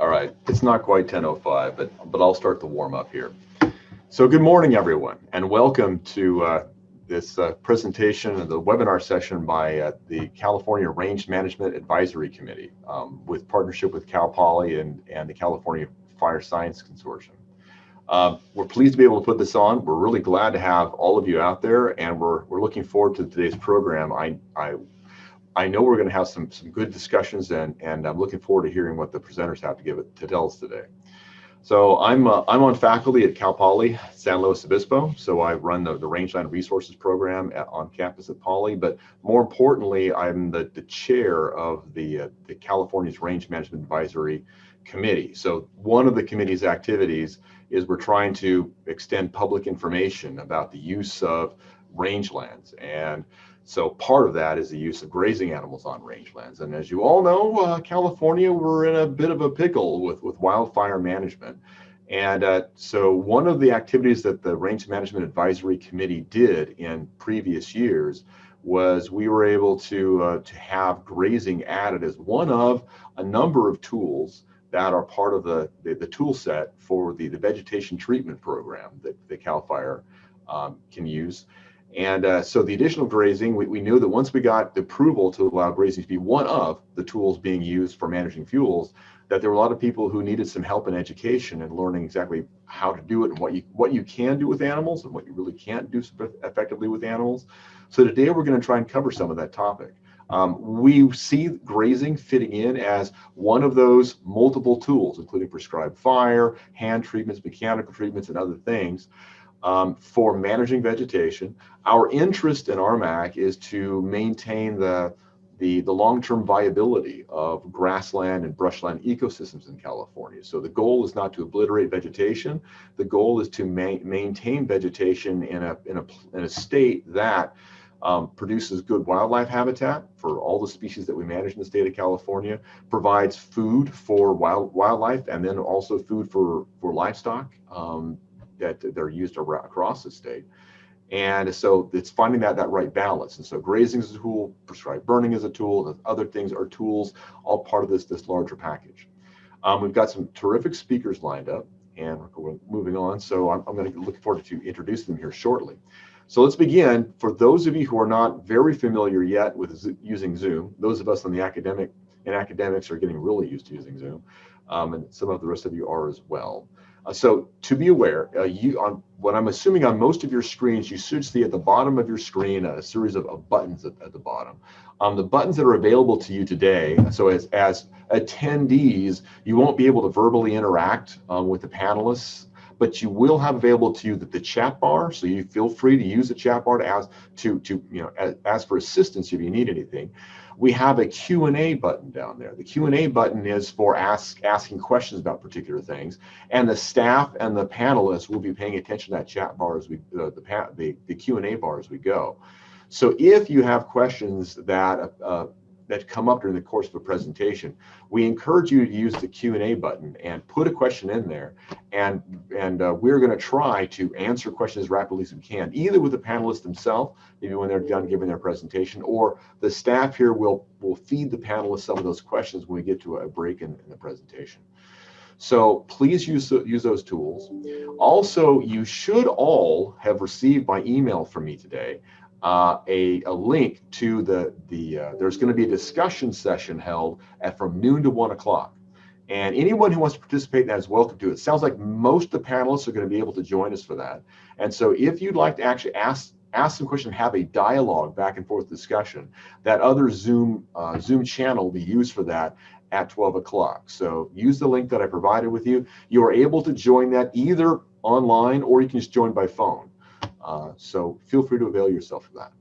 All right, it's not quite 10:05, but I'll start the warm up here. So good morning, everyone, and welcome to this presentation of the webinar session by the California Range Management Advisory Committee with partnership with Cal Poly and the California Fire Science Consortium. We're pleased to be able to put this on. We're really glad to have all of you out there, and we're looking forward to today's program. I know we're going to have some good discussions, and I'm looking forward to hearing what the presenters have to tell us today. So I'm on faculty at Cal Poly San Luis Obispo, so I run the Rangeland Resources program on campus at Poly, but more importantly, I'm the chair of the California's Range Management Advisory Committee. So one of the committee's activities is we're trying to extend public information about the use of rangelands, and so part of that is the use of grazing animals on rangelands. And as you all know, California, we're in a bit of a pickle with wildfire management. And so one of the activities that the Range Management Advisory Committee did in previous years was we were able to have grazing added as one of a number of tools that are part of the tool set for the vegetation treatment program that the Cal Fire can use. And so the additional grazing, we knew that once we got the approval to allow grazing to be one of the tools being used for managing fuels, that there were a lot of people who needed some help in education and learning exactly how to do it and what you can do with animals and what you really can't do effectively with animals. So today we're going to try and cover some of that topic. We see grazing fitting in as one of those multiple tools, including prescribed fire, hand treatments, mechanical treatments, and other things. For managing vegetation. Our interest in RMAC is to maintain the long-term viability of grassland and brushland ecosystems in California. So the goal is not to obliterate vegetation. The goal is to maintain vegetation in a state that produces good wildlife habitat for all the species that we manage in the state of California, provides food for wildlife, and then also food for livestock that they're used across the state. And so it's finding that right balance. And so grazing is a tool, prescribed burning is a tool, and other things are tools, all part of this larger package. We've got some terrific speakers lined up, and we're moving on. So I'm going to look forward to introducing them here shortly. So let's begin. For those of you who are not very familiar yet with using Zoom, those of us in academics are getting really used to using Zoom, and some of the rest of you are as well. So to be aware, what I'm assuming on most of your screens, you should see at the bottom of your screen a series of buttons at the bottom. The buttons that are available to you today, so as attendees, you won't be able to verbally interact with the panelists, but you will have available to you the chat bar. So you feel free to use the chat bar to ask for assistance if you need anything. We have a Q&A button down there. The Q&A button is for asking questions about particular things, and the staff and the panelists will be paying attention to that chat bar as the Q&A bar as we go. So if you have questions that come up during the course of a presentation, we encourage you to use the Q&A button and put a question in there, and we're going to try to answer questions as rapidly as we can, either with the panelists themselves, maybe when they're done giving their presentation, or the staff here will feed the panelists some of those questions when we get to a break in the presentation. So please use those tools. Also, you should all have received by email from me today a link to there's going to be a discussion session held from noon to 1 o'clock. And anyone who wants to participate in that is welcome to. It sounds like most of the panelists are going to be able to join us for that. And so if you'd like to actually ask some questions, have a dialogue back and forth discussion, that other Zoom channel will be used for that at 12 o'clock. So use the link that I provided with you. You are able to join that either online or you can just join by phone. So feel free to avail yourself of that.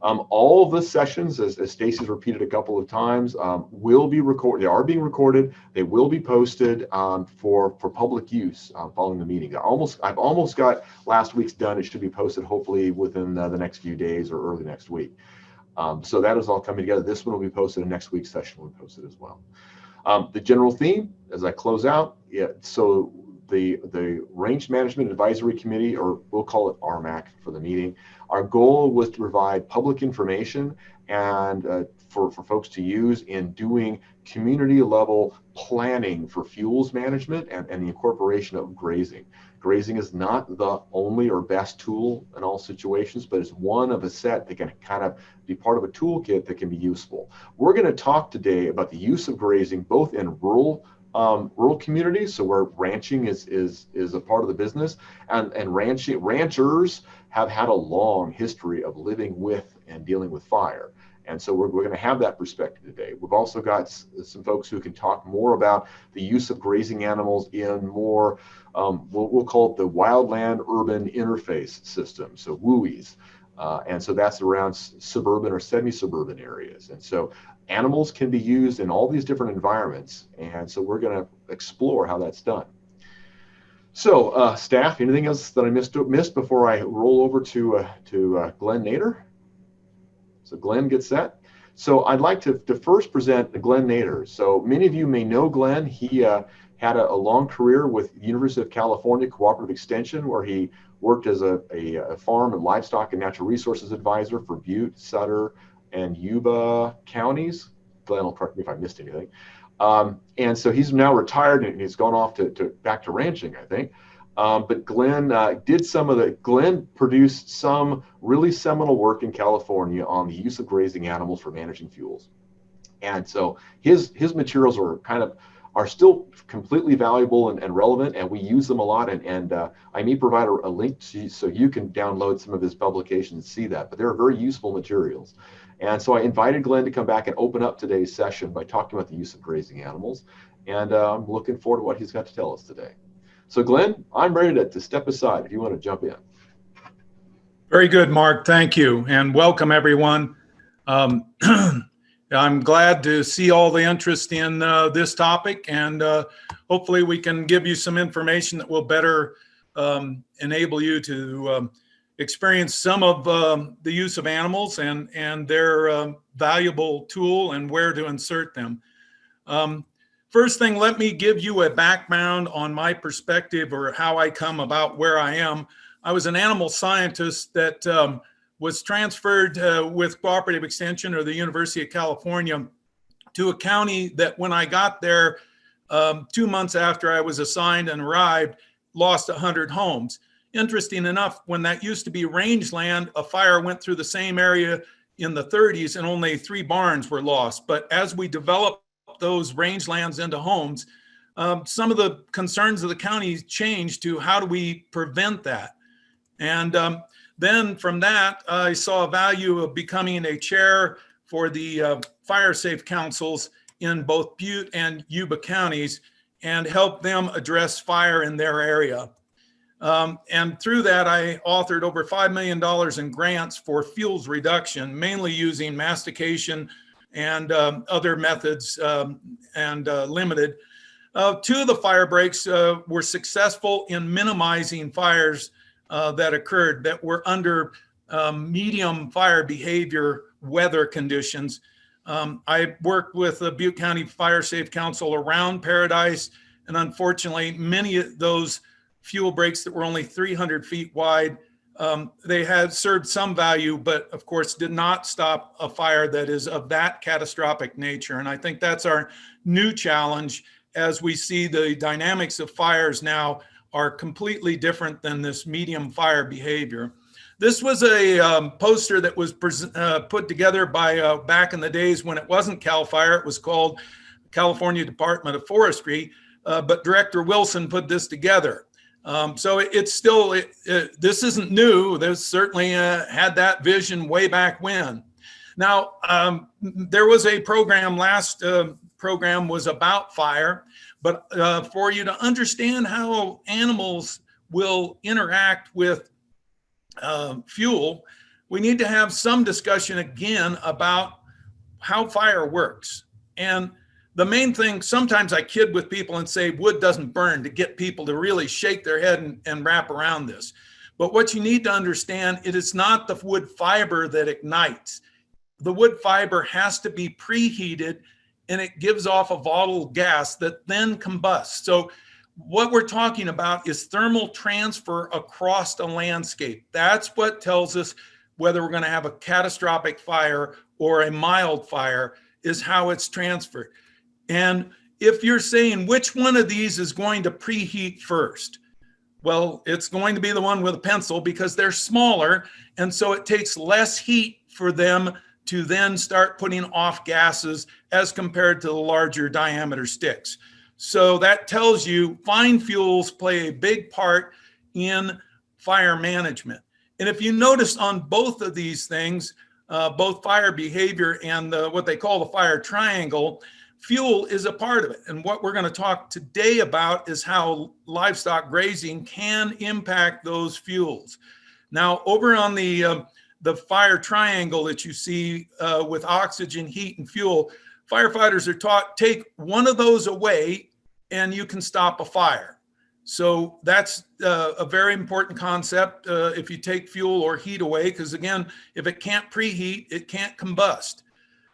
All of the sessions, as Stacy's repeated a couple of times, will be recorded. They are being recorded. They will be posted for public use following the meeting. I've almost got last week's done. It should be posted hopefully within the next few days or early next week. So that is all coming together. This one will be posted, and next week's session will be posted as well. The general theme, as I close out, so the Range Management Advisory Committee, or we'll call it RMAC for the meeting, our goal was to provide public information and for folks to use in doing community level planning for fuels management and the incorporation of grazing. Grazing is not the only or best tool in all situations, but it's one of a set that can kind of be part of a toolkit that can be useful. We're going to talk today about the use of grazing both in rural communities, so where ranching is a part of the business, and ranchers have had a long history of living with and dealing with fire. And so we're going to have that perspective today. We've also got some folks who can talk more about the use of grazing animals in more, we'll call it the wildland urban interface system, so WUIs. And so that's around suburban or semi-suburban areas. And so animals can be used in all these different environments. And so we're going to explore how that's done. So staff, anything else that I missed before I roll over to Glenn Nader? So Glenn gets that. So I'd like to first present Glenn Nader. So many of you may know Glenn. He had a long career with University of California Cooperative Extension, where he worked as a farm and livestock and natural resources advisor for Butte, Sutter, and Yuba counties. Glenn will correct me if I missed anything. And so he's now retired and he's gone off to back to ranching, I think. But Glenn Glenn produced some really seminal work in California on the use of grazing animals for managing fuels. And so his materials are still completely valuable and relevant, and we use them a lot. And I may provide a link to you so you can download some of his publications and see that. But they're very useful materials. And so I invited Glenn to come back and open up today's session by talking about the use of grazing animals. And I'm looking forward to what he's got to tell us today. So Glenn, I'm ready to step aside if you want to jump in. Very good, Mark. Thank you. And welcome, everyone. I'm glad to see all the interest in this topic, and hopefully we can give you some information that will better enable you to experience some of the use of animals and their valuable tool and where to insert them. First thing, let me give you a background on my perspective or how I come about where I am. I was an animal scientist that was transferred with Cooperative Extension or the University of California to a county that when I got there 2 months after I was assigned and arrived, lost 100 homes. Interesting enough, when that used to be rangeland, a fire went through the same area in the 30s and only 3 barns were lost. But as we developed those rangelands into homes, some of the concerns of the county changed to how do we prevent that? And then from that, I saw a value of becoming a chair for the fire safe councils in both Butte and Yuba counties and help them address fire in their area. And through that, I authored over $5 million in grants for fuels reduction, mainly using mastication and other methods and limited. 2 of the fire breaks were successful in minimizing fires that occurred that were under medium fire behavior weather conditions. I worked with the Butte County Fire Safe Council around Paradise, and unfortunately, many of those fuel breaks that were only 300 feet wide, they had served some value, but of course did not stop a fire that is of that catastrophic nature. And I think that's our new challenge as we see the dynamics of fires now are completely different than this medium fire behavior. This was a poster that was put together by back in the days when it wasn't CAL FIRE, it was called California Department of Forestry, but Director Wilson put this together. So it's still, this isn't new. This certainly had that vision way back when. Now, there was a program, last program was about fire, but for you to understand how animals will interact with fuel, we need to have some discussion again about how fire works. And the main thing, sometimes I kid with people and say wood doesn't burn to get people to really shake their head and wrap around this. But what you need to understand, it is not the wood fiber that ignites. The wood fiber has to be preheated and it gives off a volatile gas that then combusts. So what we're talking about is thermal transfer across the landscape. That's what tells us whether we're going to have a catastrophic fire or a mild fire, is how it's transferred. And if you're saying which one of these is going to preheat first, well, it's going to be the one with a pencil because they're smaller. And so it takes less heat for them to then start putting off gases as compared to the larger diameter sticks. So that tells you fine fuels play a big part in fire management. And if you notice on both of these things, both fire behavior and what they call the fire triangle, fuel is a part of it. And what we're going to talk today about is how livestock grazing can impact those fuels. Now, over on the fire triangle that you see with oxygen, heat, and fuel, firefighters are taught, take one of those away and you can stop a fire. So that's a very important concept if you take fuel or heat away, because again, if it can't preheat, it can't combust.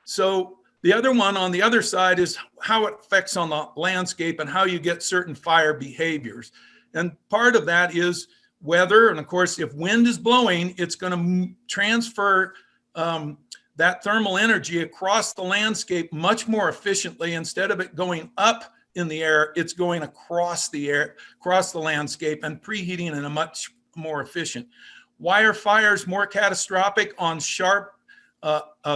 So the other one on the other side is how it affects on the landscape and how you get certain fire behaviors. And part of that is weather. And of course, if wind is blowing, it's going to transfer that thermal energy across the landscape much more efficiently. Instead of it going up in the air, it's going across the air, across the landscape, and preheating in a much more efficient. Why are fires more catastrophic on sharp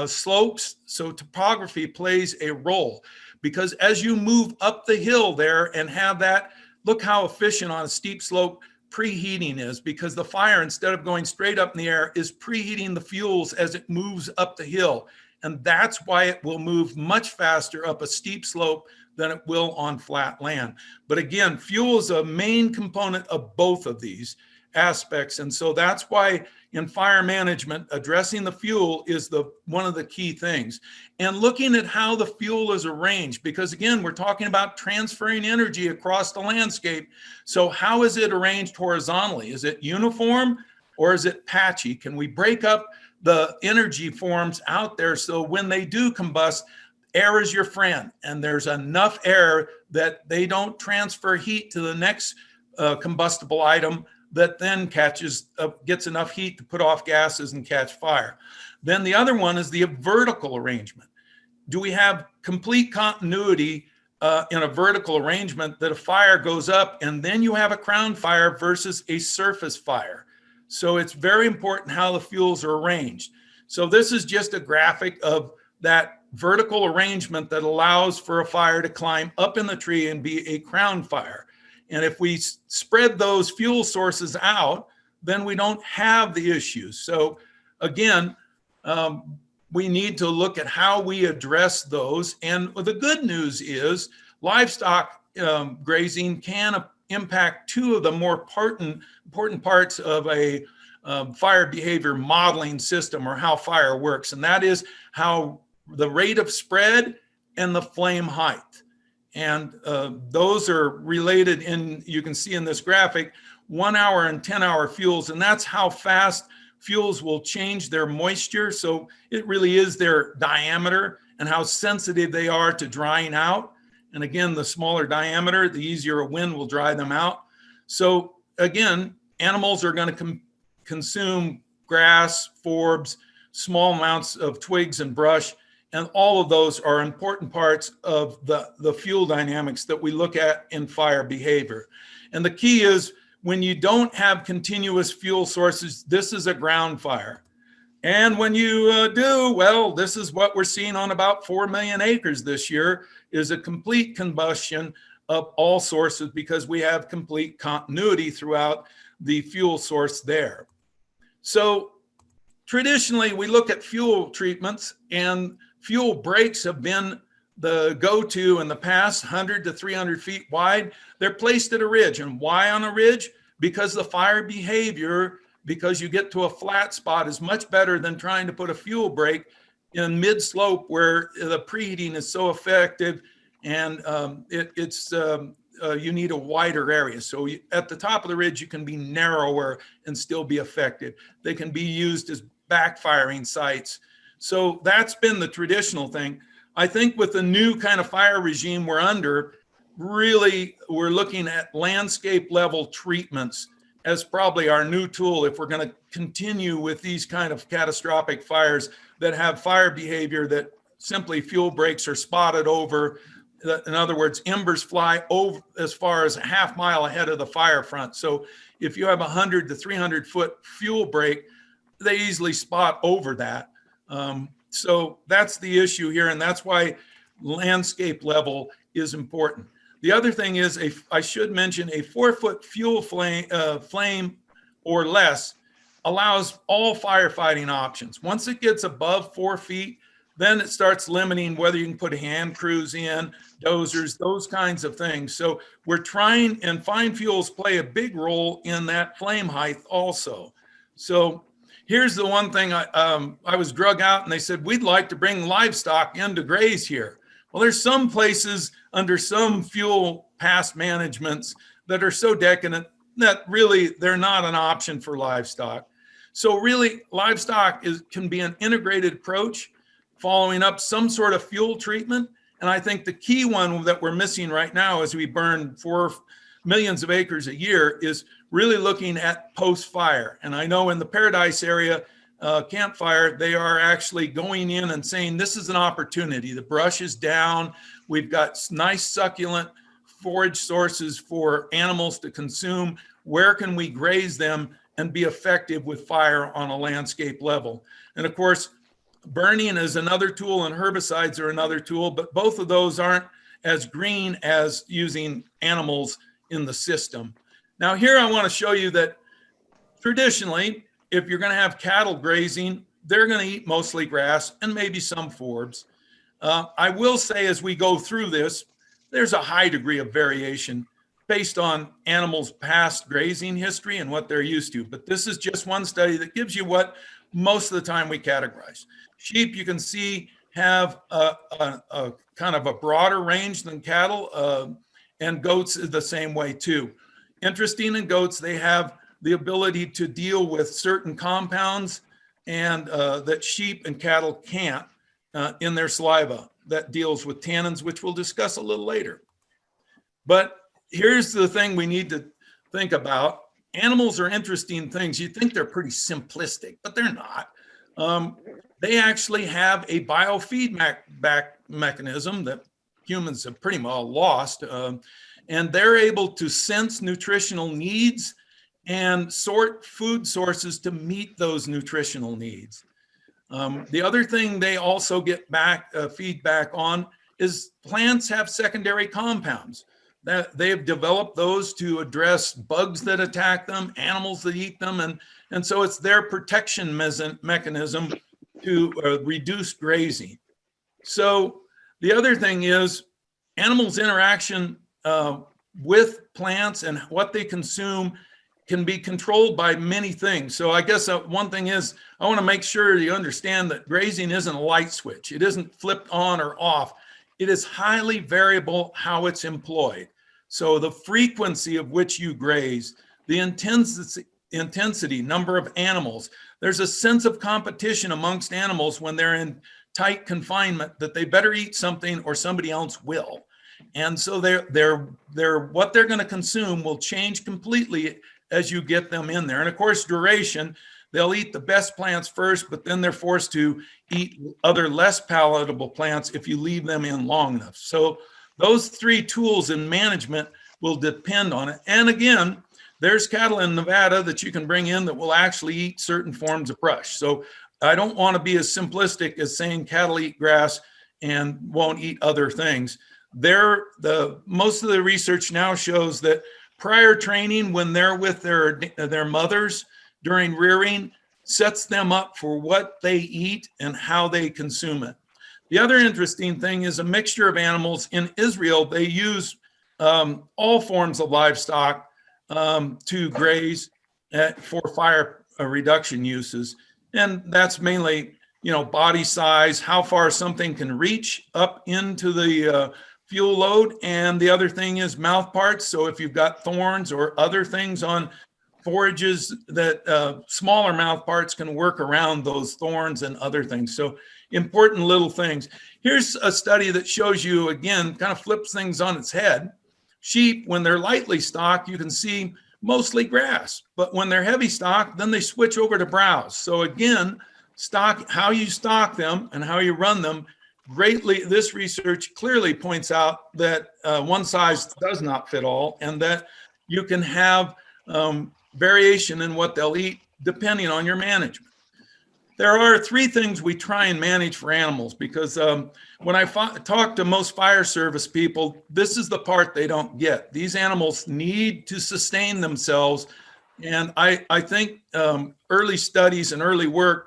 slopes? So topography plays a role, because as you move up the hill there and have that, look how efficient on a steep slope preheating is, because the fire, instead of going straight up in the air, is preheating the fuels as it moves up the hill. And that's why it will move much faster up a steep slope than it will on flat land. But again, fuel is a main component of both of these aspects. And so that's why in fire management, addressing the fuel is one of the key things. And looking at how the fuel is arranged, because again, we're talking about transferring energy across the landscape. So how is it arranged horizontally? Is it uniform or is it patchy? Can we break up the energy forms out there so when they do combust, air is your friend, and there's enough air that they don't transfer heat to the next combustible item that then gets enough heat to put off gases and catch fire. Then the other one is the vertical arrangement. Do we have complete continuity in a vertical arrangement that a fire goes up and then you have a crown fire versus a surface fire? So it's very important how the fuels are arranged. So this is just a graphic of that vertical arrangement that allows for a fire to climb up in the tree and be a crown fire. And if we spread those fuel sources out, then we don't have the issues. So again, we need to look at how we address those. And the good news is livestock grazing can impact two of the more important parts of a fire behavior modeling system, or how fire works. And that is how the rate of spread and the flame height. And those are related you can see in this graphic, 1 hour and 10-hour fuels. And that's how fast fuels will change their moisture. So it really is their diameter and how sensitive they are to drying out. And again, the smaller diameter, the easier a wind will dry them out. So again, animals are going to consume grass, forbs, small amounts of twigs and brush. And all of those are important parts of the fuel dynamics that we look at in fire behavior. And the key is, when you don't have continuous fuel sources, this is a ground fire. And when you do, well, this is what we're seeing on about 4 million acres this year, is a complete combustion of all sources, because we have complete continuity throughout the fuel source there. So traditionally, we look at fuel treatments, and fuel breaks have been the go-to in the past, 100 to 300 feet wide. They're placed at a ridge. And why on a ridge? Because the fire behavior, because you get to a flat spot, is much better than trying to put a fuel break in mid-slope where the preheating is so effective, and you need a wider area. So at the top of the ridge, you can be narrower and still be effective. They can be used as backfiring sites. So that's been the traditional thing. I think with the new kind of fire regime we're under, really, we're looking at landscape level treatments as probably our new tool if we're going to continue with these kind of catastrophic fires that have fire behavior that simply fuel breaks are spotted over. In other words, embers fly over as far as a half mile ahead of the fire front. So if you have 100 to 300 foot fuel break, they easily spot over that. So that's the issue here, and that's why landscape level is important. The other thing is, I should mention, a 4-foot fuel flame or less allows all firefighting options. Once it gets above 4 feet, then it starts limiting whether you can put hand crews in, dozers, those kinds of things. So we're trying, and fine fuels play a big role in that flame height also. So here's the one thing, I was drug out and they said, we'd like to bring livestock in to graze here. Well, there's some places under some fuel pass managements that are so decadent that really they're not an option for livestock. So really, livestock can be an integrated approach, following up some sort of fuel treatment. And I think the key one that we're missing right now as we burn 4 millions of acres a year is really looking at post-fire. And I know in the Paradise area, campfire, they are actually going in and saying, this is an opportunity. The brush is down. We've got nice succulent forage sources for animals to consume. Where can we graze them and be effective with fire on a landscape level? And of course, burning is another tool and herbicides are another tool, but both of those aren't as green as using animals in the system. Now here I want to show you that traditionally, if you're going to have cattle grazing, they're going to eat mostly grass and maybe some forbs. I will say as we go through this, there's a high degree of variation based on animals' past grazing history and what they're used to. But this is just one study that gives you what most of the time we categorize. Sheep, you can see, have a kind of a broader range than cattle, and goats is the same way too. Interesting, in goats, they have the ability to deal with certain compounds and that sheep and cattle can't in their saliva. That deals with tannins, which we'll discuss a little later. But here's the thing we need to think about. Animals are interesting things. You think they're pretty simplistic, but they're not. They actually have a biofeedback mechanism that humans have pretty well lost. And they're able to sense nutritional needs and sort food sources to meet those nutritional needs. The other thing they also get feedback on is plants have secondary compounds. That they've developed those to address bugs that attack them, animals that eat them, and so it's their protection mechanism to reduce grazing. So the other thing is animals' interaction with plants and what they consume can be controlled by many things. So I guess one thing is I want to make sure you understand that grazing isn't a light switch. It isn't flipped on or off. It is highly variable how it's employed. So the frequency of which you graze, the intensity, number of animals, there's a sense of competition amongst animals when they're in tight confinement that they better eat something or somebody else will. And so what they're going to consume will change completely as you get them in there. And of course, duration, they'll eat the best plants first, but then they're forced to eat other less palatable plants if you leave them in long enough. So those 3 tools in management will depend on it. And again, there's cattle in Nevada that you can bring in that will actually eat certain forms of brush. So I don't want to be as simplistic as saying cattle eat grass and won't eat other things. Most of the research now shows that prior training, when they're with their mothers during rearing, sets them up for what they eat and how they consume it. The other interesting thing is a mixture of animals. In Israel, they use all forms of livestock to graze for fire reduction uses. And that's mainly, body size, how far something can reach up into the fuel load. And the other thing is mouth parts. So if you've got thorns or other things on forages, that smaller mouth parts can work around those thorns and other things. So important little things. Here's a study that shows you, again, kind of flips things on its head. sheep, when they're lightly stocked, you can see mostly grass. But when they're heavy stocked, then they switch over to browse. So again, how you stock them and how you run them greatly. This research clearly points out that one size does not fit all, and that you can have variation in what they'll eat depending on your management. There are three things we try and manage for animals, because when I talk to most fire service people, this is the part they don't get. These animals need to sustain themselves. And I think early studies and early work,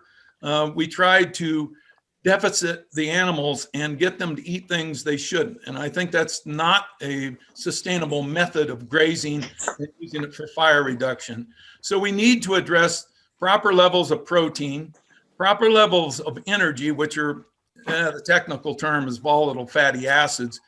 we tried to deficit the animals and get them to eat things they shouldn't. And I think that's not a sustainable method of grazing and using it for fire reduction. So we need to address proper levels of protein, proper levels of energy, which are, the technical term is volatile fatty acids,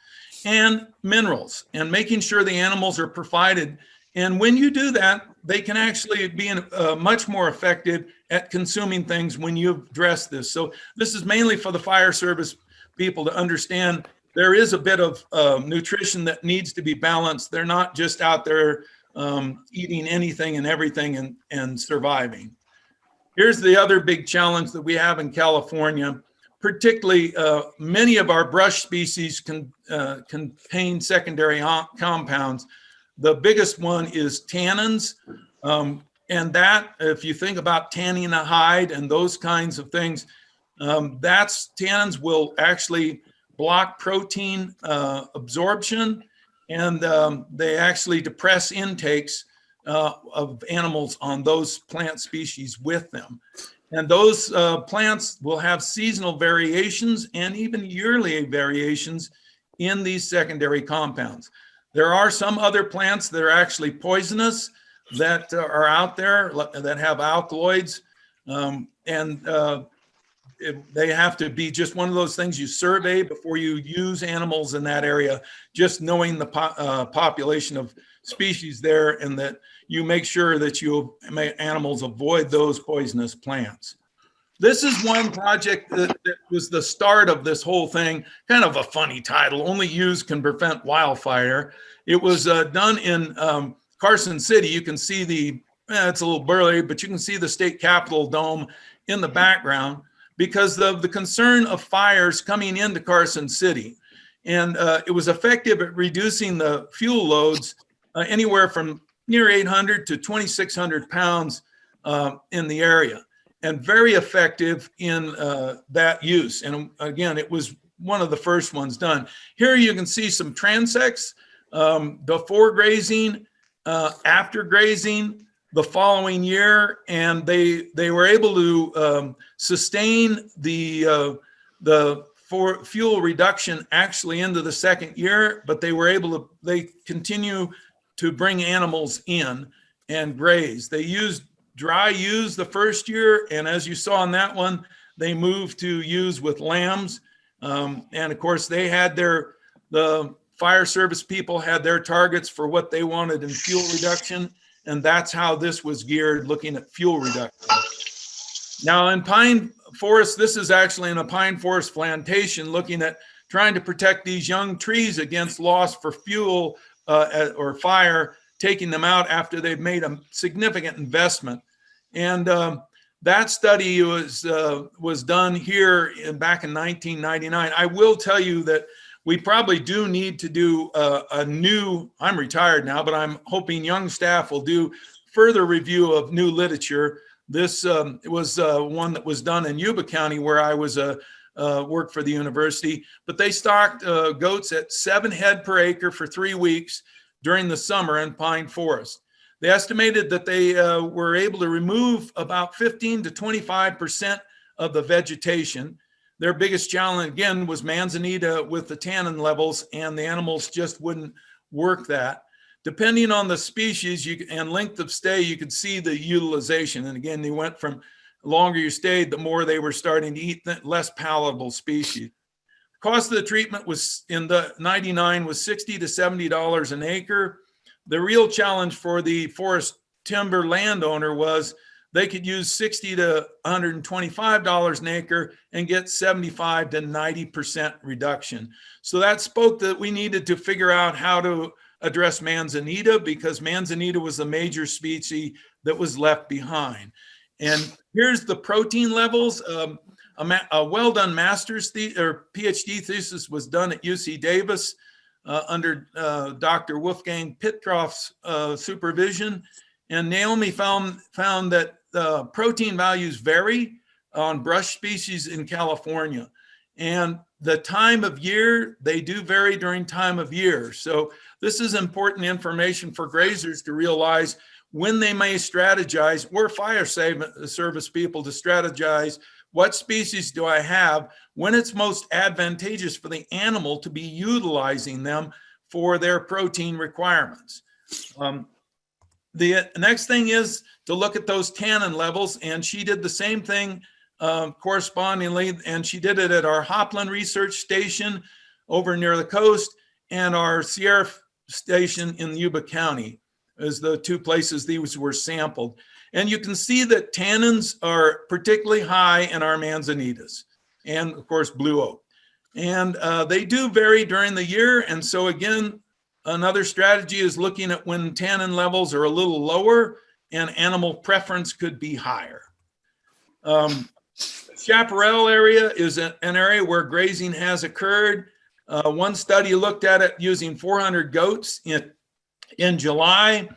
and minerals, and making sure the animals are provided. And when you do that, they can actually be much more effective at consuming things when you address this. So this is mainly for the fire service people to understand there is a bit of nutrition that needs to be balanced. They're not just out there eating anything and everything and surviving. Here's the other big challenge that we have in California. Particularly, many of our brush species contain secondary compounds. The biggest one is tannins. And that, if you think about tanning a hide and those kinds of things, tannins will actually block protein absorption, and they actually depress intakes of animals on those plant species with them. And those plants will have seasonal variations and even yearly variations in these secondary compounds. There are some other plants that are actually poisonous that are out there that have alkaloids, they have to be just one of those things you survey before you use animals in that area, just knowing the population of species there, and that you make sure that animals avoid those poisonous plants. This is one project that was the start of this whole thing. Kind of a funny title, Only Use Can Prevent Wildfire. It was done in Carson City. You can see it's a little blurry, but you can see the state capitol dome in the background because of the concern of fires coming into Carson City. And it was effective at reducing the fuel loads anywhere from near 800 to 2,600 pounds in the area, and very effective in that use. And again, it was one of the first ones done. Here you can see some transects before grazing, after grazing the following year, and they were able to sustain the fuel reduction actually into the second year, but they continue to bring animals in and graze. They used dry ewes the first year, and as you saw in that one, they moved to ewes with lambs. And of course, they had the fire service people had their targets for what they wanted in fuel reduction, and that's how this was geared, looking at fuel reduction. Now in pine forest, this is actually in a pine forest plantation, looking at trying to protect these young trees against loss for fuel or fire, taking them out after they've made a significant investment. And that study was done here back in 1999. I will tell you that we probably do need to do I'm retired now, but I'm hoping young staff will do further review of new literature. This was one that was done in Yuba County, where I was worked for the university, but they stocked goats at 7 head per acre for 3 weeks during the summer in pine forest. They estimated that they were able to remove about 15 to 25% of the vegetation. Their biggest challenge, again, was manzanita with the tannin levels, and the animals just wouldn't work that. Depending on the species and length of stay, you could see the utilization. And again, they went from the longer you stayed, the more they were starting to eat less palatable species. The cost of the treatment was in the 99 was $60 to $70 an acre. The real challenge for the forest timber landowner was they could use $60 to $125 an acre and get 75 to 90% reduction. So that spoke that we needed to figure out how to address manzanita because manzanita was the major species that was left behind. And here's the protein levels. A well-done master's or PhD thesis was done at UC Davis under Dr. Wolfgang Pittroff's supervision. And Naomi found that protein values vary on brush species in California. And the time of year, they do vary during time of year. So this is important information for grazers to realize when they may strategize, or fire service people to strategize, what species do I have when it's most advantageous for the animal to be utilizing them for their protein requirements. The next thing is to look at those tannin levels, and she did the same thing correspondingly, and she did it at our Hopland Research Station over near the coast and our Sierra Station in Yuba County as the two places these were sampled. And you can see that tannins are particularly high in our manzanitas and, of course, blue oak. And they do vary during the year. And so, again, another strategy is looking at when tannin levels are a little lower and animal preference could be higher. Chaparral area is an area where grazing has occurred. One study looked at it using 400 goats in July,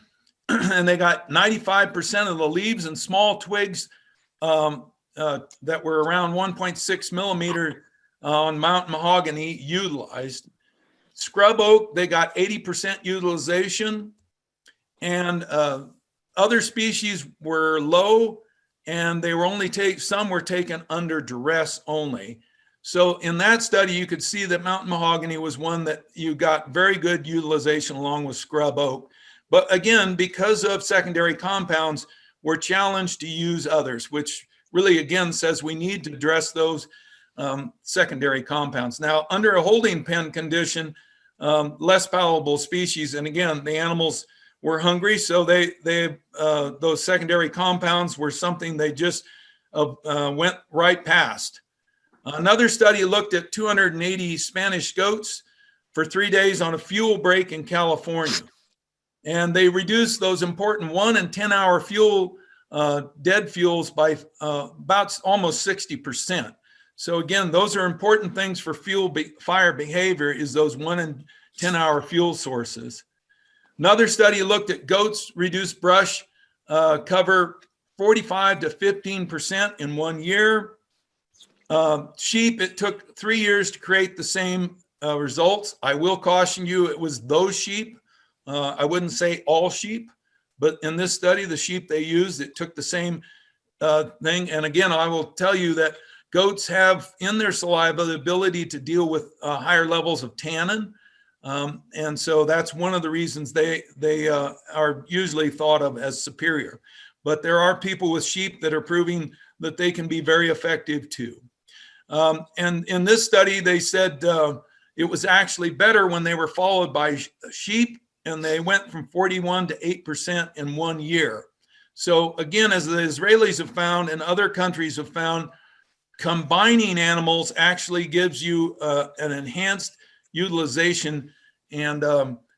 and they got 95% of the leaves and small twigs that were around 1.6 millimeter on mountain mahogany utilized. Scrub oak, they got 80% utilization, and other species were low, and they were only some were taken under duress only. So in that study, you could see that mountain mahogany was one that you got very good utilization along with scrub oak. But again, because of secondary compounds, we're challenged to use others, which really, again, says we need to address those secondary compounds. Now, under a holding pen condition, less palatable species, and again, the animals were hungry, so those secondary compounds were something they just went right past. Another study looked at 280 Spanish goats for 3 days on a fuel break in California. And they reduced those important 1 and 10 hour fuel, dead fuels by about almost 60%. So again, those are important things for fire behavior, is those 1 and 10 hour fuel sources. Another study looked at goats reduced brush cover 45 to 15% in 1 year. Sheep, it took 3 years to create the same results. I will caution you, it was those sheep. I wouldn't say all sheep, but in this study, the sheep they used, it took the same thing. And again, I will tell you that goats have in their saliva the ability to deal with higher levels of tannin. And so that's one of the reasons they are usually thought of as superior. But there are people with sheep that are proving that they can be very effective too. And in this study, they said it was actually better when they were followed by sheep, and they went from 41 to 8% in 1 year. So again, as the Israelis have found and other countries have found, combining animals actually gives you an enhanced utilization and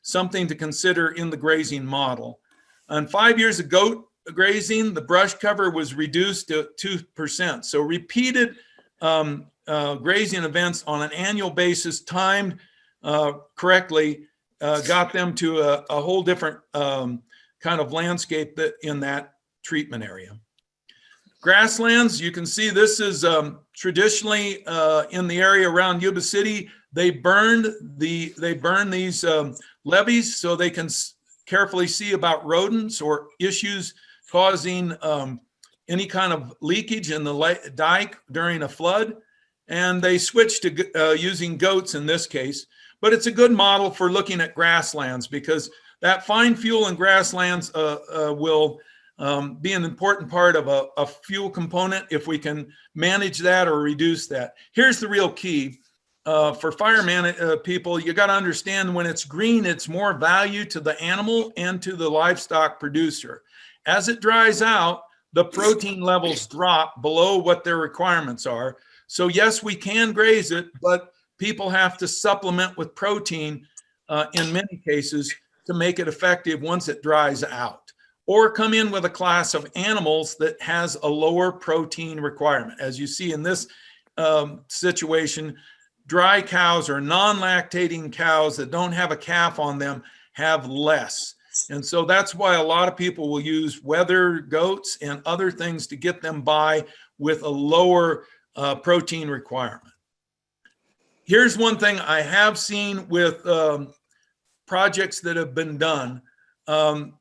something to consider in the grazing model. On 5 years of goat grazing, the brush cover was reduced to 2%. So repeated grazing events on an annual basis timed correctly got them to a whole different kind of landscape in that treatment area. Grasslands, you can see this is traditionally in the area around Yuba City. They burn these levees so they can carefully see about rodents or issues causing any kind of leakage in the dike during a flood. And they switched to using goats in this case. But it's a good model for looking at grasslands, because that fine fuel in grasslands will be an important part of a fuel component if we can manage that or reduce that. Here's the real key. For fireman people, you got to understand, when it's green, it's more value to the animal and to the livestock producer. As it dries out, the protein levels drop below what their requirements are. So yes, we can graze it, but people have to supplement with protein in many cases to make it effective once it dries out, or come in with a class of animals that has a lower protein requirement. As you see in this situation, dry cows or non-lactating cows that don't have a calf on them have less. And so that's why a lot of people will use wether goats and other things to get them by with a lower protein requirement. Here's one thing I have seen with projects that have been done.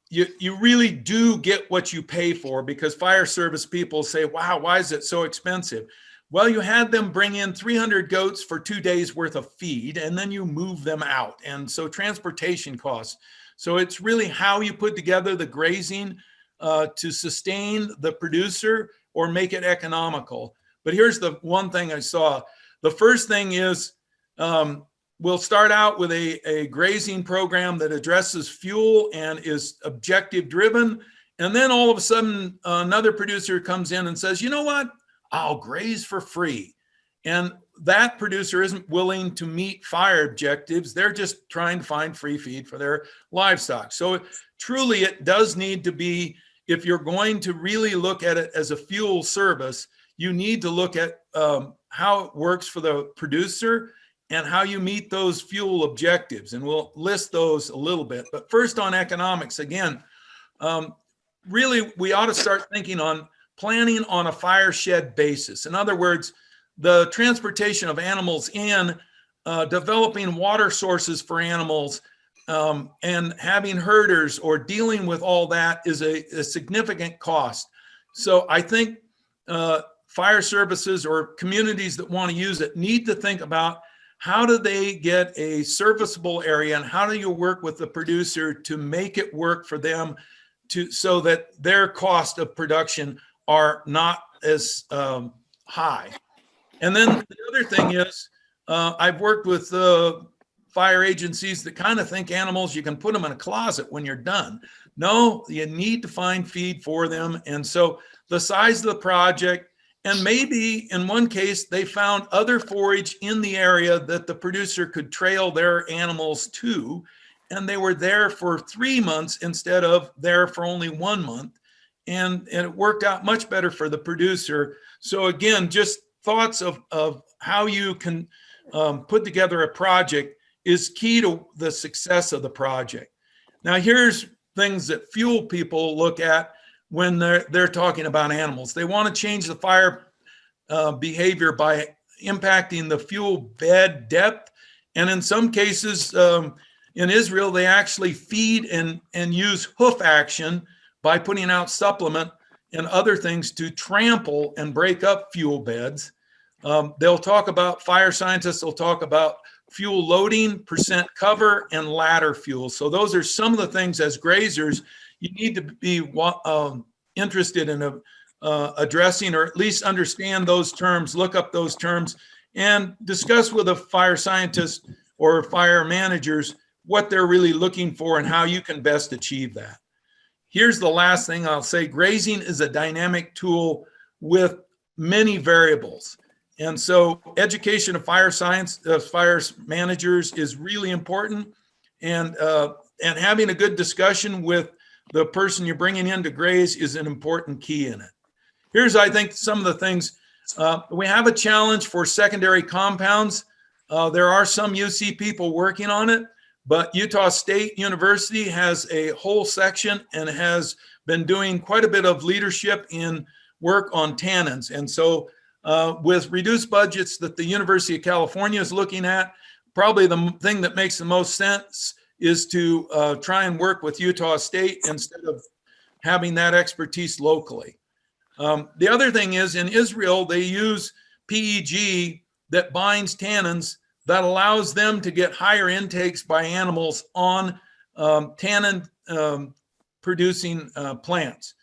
You really do get what you pay for, because fire service people say, wow, why is it so expensive? Well, you had them bring in 300 goats for 2 days worth of feed, and then you move them out. And so transportation costs. So it's really how you put together the grazing to sustain the producer or make it economical. But here's the one thing I saw. The first thing is we'll start out with a grazing program that addresses fuel and is objective driven. And then all of a sudden, another producer comes in and says, you know what? I'll graze for free. And that producer isn't willing to meet fire objectives. They're just trying to find free feed for their livestock. So truly, it does need to be, if you're going to really look at it as a fuel service, you need to look at how it works for the producer and how you meet those fuel objectives. And we'll list those a little bit. But first, on economics, again, really, we ought to start thinking on planning on a fire shed basis. In other words, the transportation of animals in, developing water sources for animals, and having herders or dealing with all that is a significant cost. So I think fire services or communities that want to use it need to think about how do they get a serviceable area, and how do you work with the producer to make it work for them so that their cost of production are not as high. And then the other thing is, I've worked with fire agencies that kind of think animals, you can put them in a closet when you're done. No, you need to find feed for them. And so the size of the project, and maybe in one case, they found other forage in the area that the producer could trail their animals to, and they were there for 3 months instead of there for only 1 month. And it worked out much better for the producer. So again, just thoughts of how you can put together a project is key to the success of the project. Now, here's things that fuel people look at when they're talking about animals. They want to change the fire behavior by impacting the fuel bed depth. And in some cases, in Israel, they actually feed and use hoof action by putting out supplement and other things to trample and break up fuel beds. They'll talk about, fire scientists will talk about fuel loading, percent cover, and ladder fuel. So those are some of the things as grazers you need to be interested in addressing, or at least understand those terms, look up those terms, and discuss with a fire scientist or fire managers what they're really looking for and how you can best achieve that. Here's the last thing I'll say. Grazing is a dynamic tool with many variables. And so education of fire science, fire managers is really important. And having a good discussion with the person you're bringing in to graze is an important key in it. Here's, I think, some of the things. We have a challenge for secondary compounds. There are some UC people working on it, but Utah State University has a whole section and has been doing quite a bit of leadership in work on tannins. And so with reduced budgets that the University of California is looking at, probably the thing that makes the most sense is to try and work with Utah State instead of having that expertise locally. The other thing is, in Israel, they use PEG that binds tannins that allows them to get higher intakes by animals on tannin producing plants.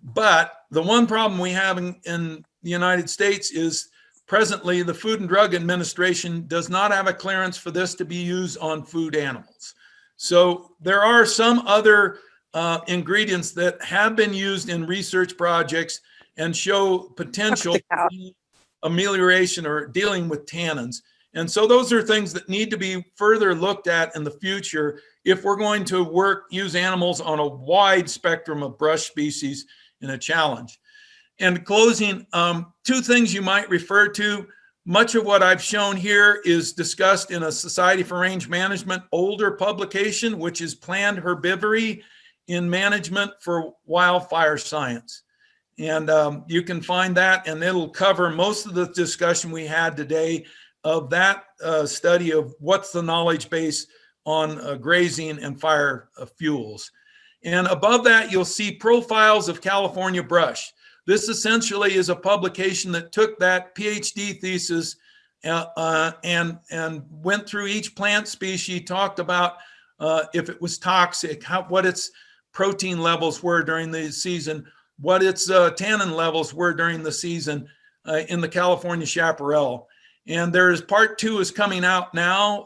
But the one problem we have in the United States is presently the Food and Drug Administration does not have a clearance for this to be used on food animals. So there are some other ingredients that have been used in research projects and show potential amelioration or dealing with tannins. And so those are things that need to be further looked at in the future, if we're going to use animals on a wide spectrum of brush species in a challenge. And in closing, two things you might refer to. Much of what I've shown here is discussed in a Society for Range Management older publication, which is Planned Herbivory in Management for Wildfire Science. And you can find that, and it'll cover most of the discussion we had today of that study of what's the knowledge base on grazing and fire fuels. And above that, you'll see Profiles of California Brush. This essentially is a publication that took that PhD thesis and went through each plant species, talked about if it was toxic, what its protein levels were during the season, what its tannin levels were during the season in the California chaparral. And there is part 2 is coming out now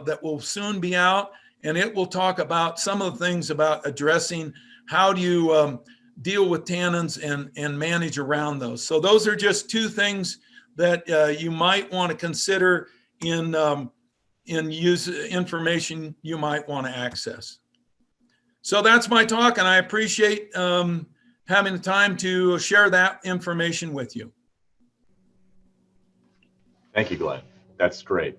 that will soon be out, and it will talk about some of the things about addressing how do you deal with tannins and manage around those. So those are just 2 things that you might want to consider in use information you might want to access. So that's my talk, and I appreciate having the time to share that information with you. Thank you, Glenn. That's great.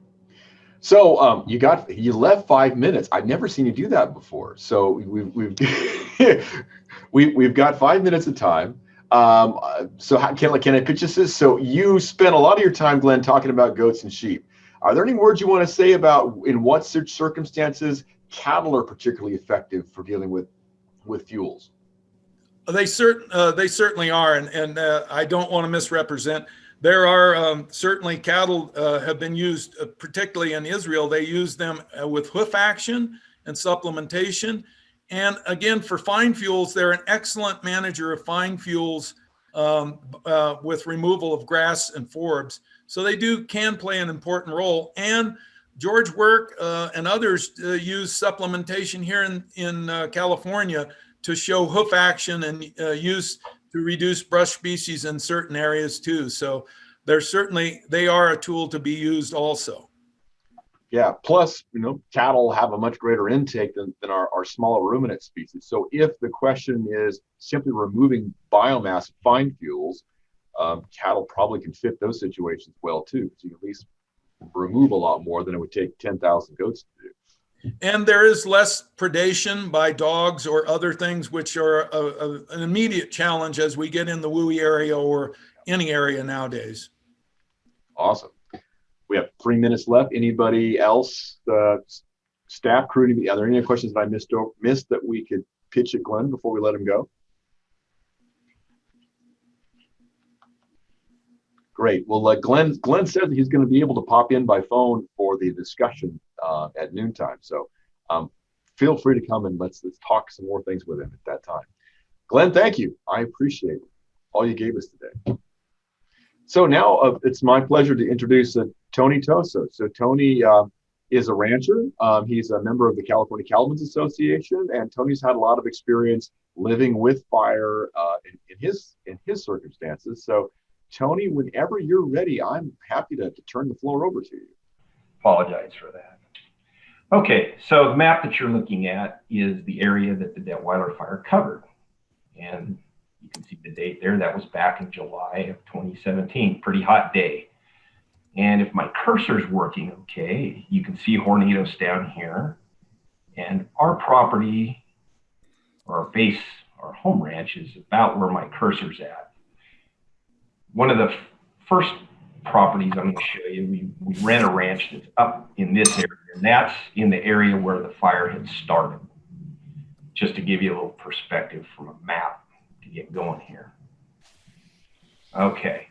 So you left 5 minutes. I've never seen you do that before. So we've got 5 minutes of time. So can I pitch this? So you spent a lot of your time, Glenn, talking about goats and sheep. Are there any words you want to say about in what circumstances cattle are particularly effective for dealing with fuels? They certainly are, and I don't want to misrepresent. There are certainly cattle have been used, particularly in Israel. They use them with hoof action and supplementation. And again, for fine fuels, they're an excellent manager of fine fuels with removal of grass and forbs. So they can play an important role. And George Work and others use supplementation here in California to show hoof action and use to reduce brush species in certain areas too. So they are a tool to be used also. Yeah, plus, cattle have a much greater intake than our smaller ruminant species. So if the question is simply removing biomass fine fuels, cattle probably can fit those situations well too. So you can at least remove a lot more than it would take 10,000 goats to do. And there is less predation by dogs or other things, which are an immediate challenge as we get in the WUI area or any area nowadays. Awesome. We have 3 minutes left. Anybody else, staff, crew, are there any questions that I missed that we could pitch at Glenn before we let him go? Great. Well, Glenn said that he's going to be able to pop in by phone for the discussion at noontime. So feel free to come and let's talk some more things with him at that time. Glenn, thank you. I appreciate all you gave us today. So now it's my pleasure to introduce Tony Toso. So Tony is a rancher. He's a member of the California Cattlemen's Association, and Tony's had a lot of experience living with fire in his circumstances. So Tony, whenever you're ready, I'm happy to turn the floor over to you. Apologize for that. Okay, so the map that you're looking at is the area that the Detweiler fire covered. And you can see the date there. That was back in July of 2017. Pretty hot day. And if my cursor's working okay, you can see Hornitos down here. And our property, or our base, our home ranch, is about where my cursor's at. One of the first properties I'm going to show you, we rent a ranch that's up in this area, and that's in the area where the fire had started. Just to give you a little perspective from a map to get going here. Okay.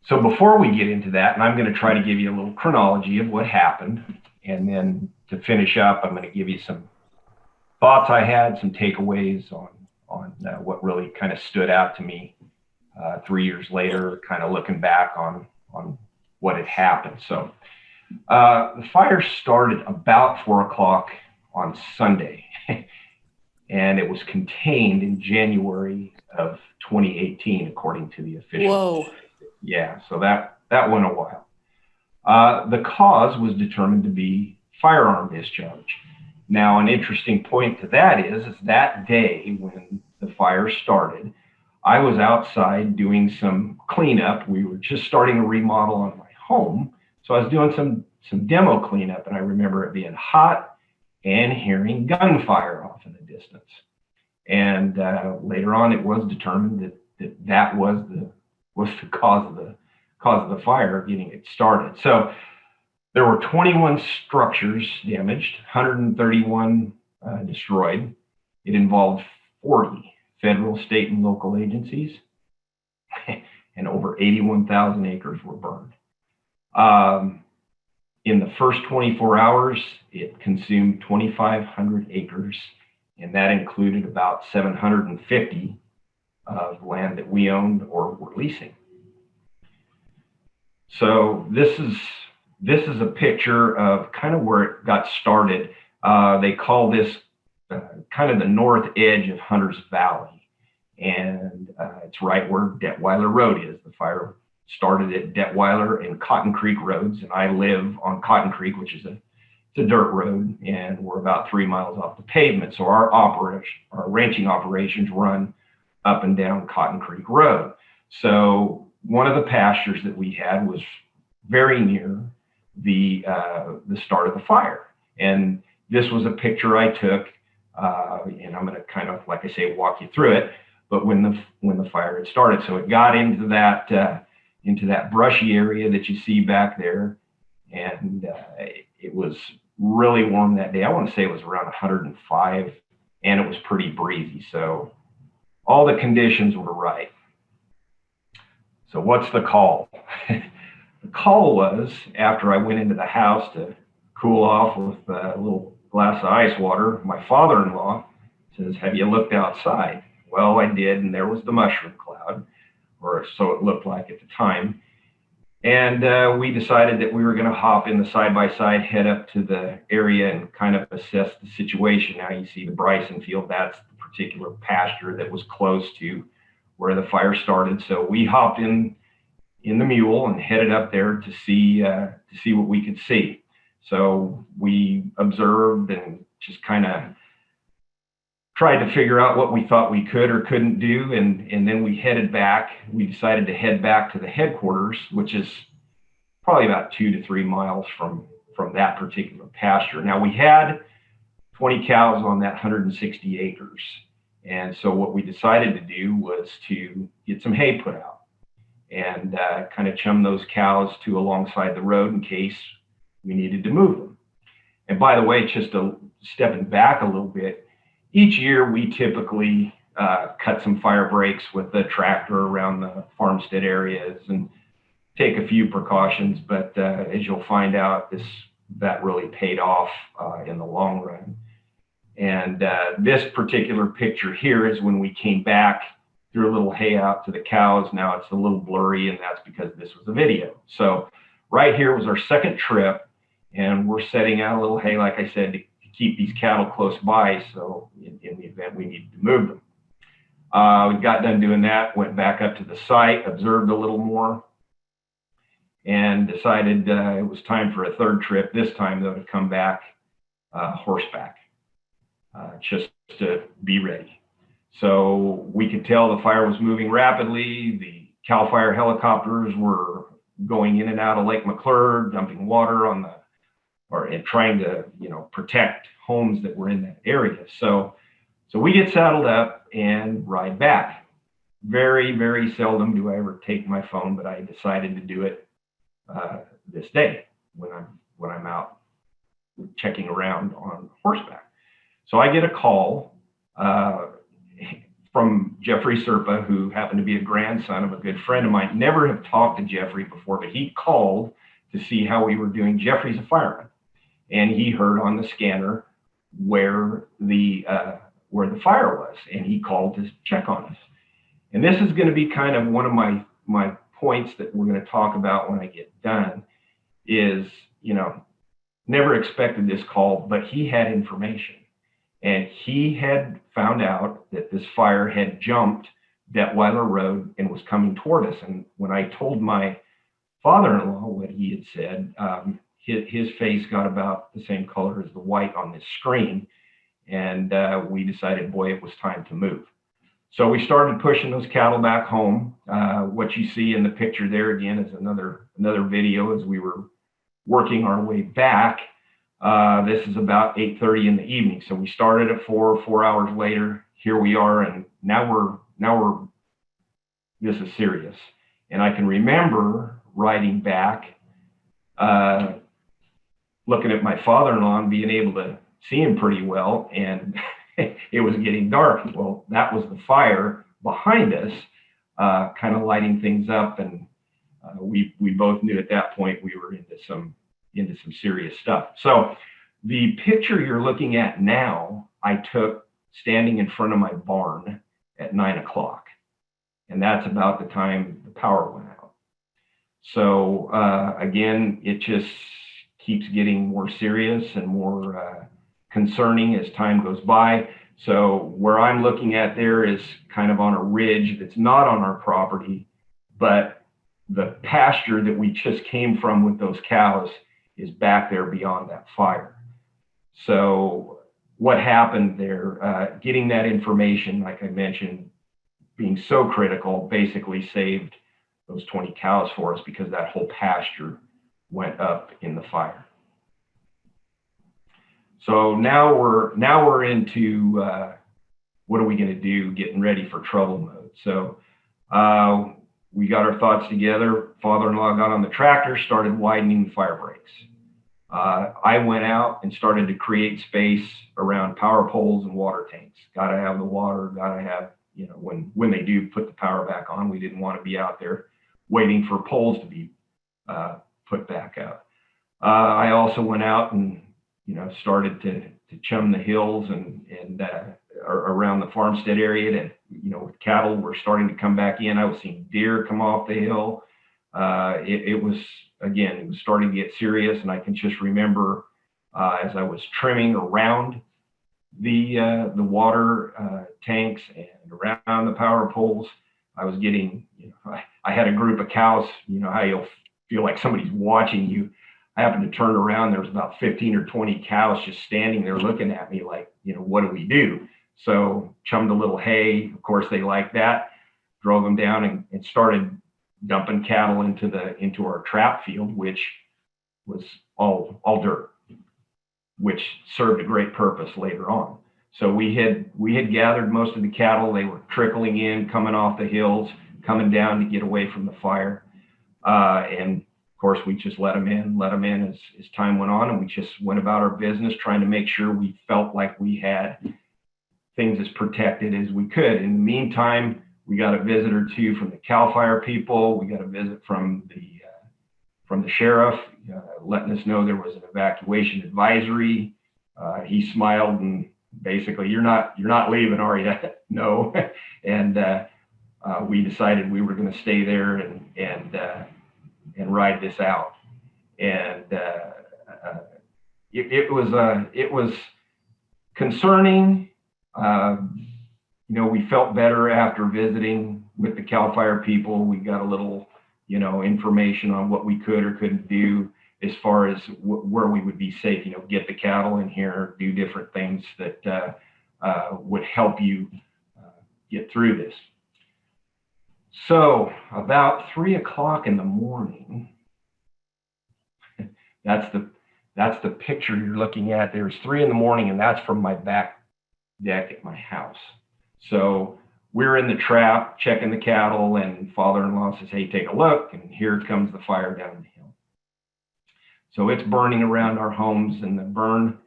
So before we get into that, and I'm going to try to give you a little chronology of what happened, and then to finish up, I'm going to give you some thoughts I had, some takeaways on what really kind of stood out to me 3 years later, kind of looking back on what had happened. So the fire started about 4 o'clock on Sunday, and it was contained in January of 2018, according to the official. Whoa. Yeah, so that went a while. The cause was determined to be firearm discharge. Now, an interesting point to that is that day when the fire started, I was outside doing some cleanup. We were just starting a remodel on my home. So I was doing some demo cleanup, and I remember it being hot and hearing gunfire off in the distance. And later on, it was determined that was the cause of the fire getting it started. So there were 21 structures damaged, 131 destroyed. It involved 40 federal, state, and local agencies, and over 81,000 acres were burned. In the first 24 hours, it consumed 2,500 acres, and that included about 750 of land that we owned or were leasing. So this is a picture of kind of where it got started. They call this kind of the north edge of Hunter's Valley, and it's right where Detweiler Road is. The fire started at Detweiler and Cotton Creek roads, and I live on Cotton Creek, which is a dirt road, and we're about 3 miles off the pavement. So our ranching operations run up and down Cotton Creek Road. So one of the pastures that we had was very near the start of the fire, and this was a picture I took, and I'm going to kind of, like I say, walk you through it. But when the fire had started, so it got into that brushy area that you see back there, and it was really warm that day. I want to say it was around 105, and it was pretty breezy. So all the conditions were right. So what's the call? The call was, after I went into the house to cool off with a little glass of ice water, my father-in-law says, "Have you looked outside?" Well, I did, and there was the mushroom cloud, or so it looked like at the time. And we decided that we were going to hop in the side-by-side, head up to the area and kind of assess the situation. Now you see the Bryson field, that's the particular pasture that was close to where the fire started. So we hopped in the mule and headed up there to see what we could see. So we observed and just kind of tried to figure out what we thought we could or couldn't do, and then we headed back. We decided to head back to the headquarters, which is probably about 2 to 3 miles from that particular pasture. Now we had 20 cows on that 160 acres, and so what we decided to do was to get some hay put out and kind of chum those cows to alongside the road in case we needed to move them. And by the way, just stepping back a little bit, each year we typically cut some fire breaks with the tractor around the farmstead areas and take a few precautions, but as you'll find out, that really paid off in the long run. And this particular picture here is when we came back, threw a little hay out to the cows. Now it's a little blurry, and that's because this was a video. So right here was our second trip, and we're setting out a little hay, like I said, to keep these cattle close by, so in the event we needed to move them. We got done doing that, went back up to the site, observed a little more, and decided it was time for a third trip, this time though to come back horseback, just to be ready. So we could tell the fire was moving rapidly. The CAL FIRE helicopters were going in and out of Lake McClure, dumping water on and trying to, protect homes that were in that area. So we get saddled up and ride back. Very, very seldom do I ever take my phone, but I decided to do it this day when I'm out checking around on horseback. So I get a call from Jeffrey Serpa, who happened to be a grandson of a good friend of mine. Never have talked to Jeffrey before, but he called to see how we were doing. Jeffrey's a fireman, and he heard on the scanner where the fire was, and he called to check on us. And this is going to be kind of one of my points that we're going to talk about when I get done is, never expected this call, but he had information, and he had found out that this fire had jumped Detweiler Road and was coming toward us. And when I told my father-in-law what he had said, his face got about the same color as the white on this screen. And we decided, boy, it was time to move. So we started pushing those cattle back home. What you see in the picture there again is another video as we were working our way back. This is about 8:30 in the evening. So we started at 4 hours later. Here we are, and now we're this is serious. And I can remember riding back, looking at my father-in-law and being able to see him pretty well, and it was getting dark. Well, that was the fire behind us, kind of lighting things up, and we both knew at that point we were into some serious stuff. So the picture you're looking at now, I took standing in front of my barn at 9 o'clock, and that's about the time the power went out. So again, it just keeps getting more serious and more concerning as time goes by. So where I'm looking at there is kind of on a ridge that's not on our property, but the pasture that we just came from with those cows is back there beyond that fire. So what happened there, getting that information, like I mentioned, being so critical, basically saved those 20 cows for us because that whole pasture went up in the fire. So now we're into what are we going to do, getting ready for trouble mode. So we got our thoughts together. Father-in-law got on the tractor, started widening the fire breaks. I went out and started to create space around power poles and water tanks. Got to have the water, got to have, when they do put the power back on, we didn't want to be out there waiting for poles to be put back out. I also went out and started to chum the hills and around the farmstead area that, with cattle were starting to come back in. I was seeing deer come off the hill. It was starting to get serious. And I can just remember as I was trimming around the water tanks and around the power poles, I was getting, I had a group of cows, how you'll feel like somebody's watching you. I happened to turn around, there was about 15 or 20 cows just standing there looking at me like, what do we do? So chummed a little hay. Of course, they liked that. Drove them down and started dumping cattle into our trap field, which was all dirt, which served a great purpose later on. So we had gathered most of the cattle. They were trickling in, coming off the hills, coming down to get away from the fire. And of course, we just let them in as time went on, and we just went about our business trying to make sure we felt like we had things as protected as we could. In the meantime, we got a visit or two from the CAL FIRE people. We got a visit from the sheriff, letting us know there was an evacuation advisory. He smiled and basically, you're not leaving, are you? No. And we decided we were going to stay there and ride this out. And it was concerning. We felt better after visiting with the CAL FIRE people. We got a little, information on what we could or couldn't do as far as where we would be safe, get the cattle in here, do different things that would help you get through this. So about 3 o'clock in the morning, that's the picture you're looking at. There's 3 in the morning, and that's from my back deck at my house. So we're in the trap checking the cattle, and father-in-law says, hey, take a look, and here comes the fire down the hill. So it's burning around our homes, and the burn,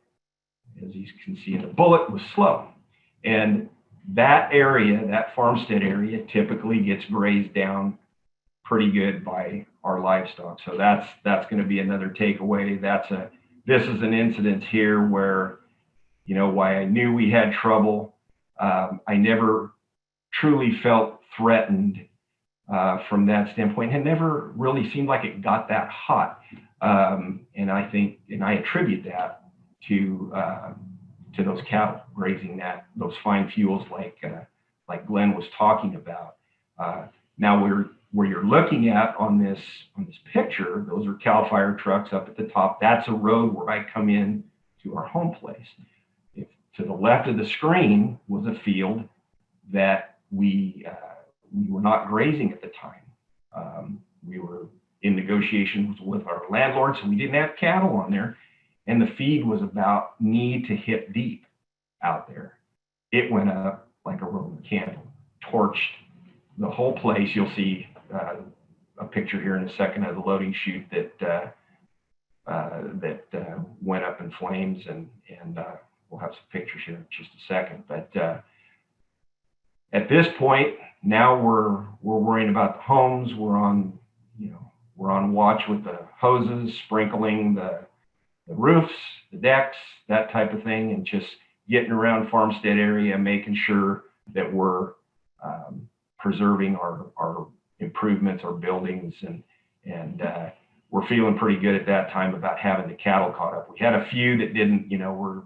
as you can see in the bullet, was slow. And that area, that farmstead area, typically gets grazed down pretty good by our livestock. So that's going to be another takeaway. This is an incident here where, why I knew we had trouble. I never truly felt threatened from that standpoint. It never really seemed like it got that hot. And I attribute that to those cattle grazing those fine fuels like Glenn was talking about. Now where you're looking at on this picture, those are CAL FIRE trucks up at the top. That's a road where I come in to our home place. If to the left of the screen was a field that we were not grazing at the time. We were in negotiations with our landlord, so we didn't have cattle on there, and the feed was about knee to hip deep out there. It went up like a Roman candle, torched the whole place. You'll see a picture here in a second of the loading chute that went up in flames, and we'll have some pictures here in just a second. But at this point, now we're worrying about the homes. We're on watch with the hoses, sprinkling the roofs, the decks, that type of thing, and just getting around Farmstead area, making sure that we're preserving our improvements, our buildings, and we're feeling pretty good at that time about having the cattle caught up. We had a few that didn't, were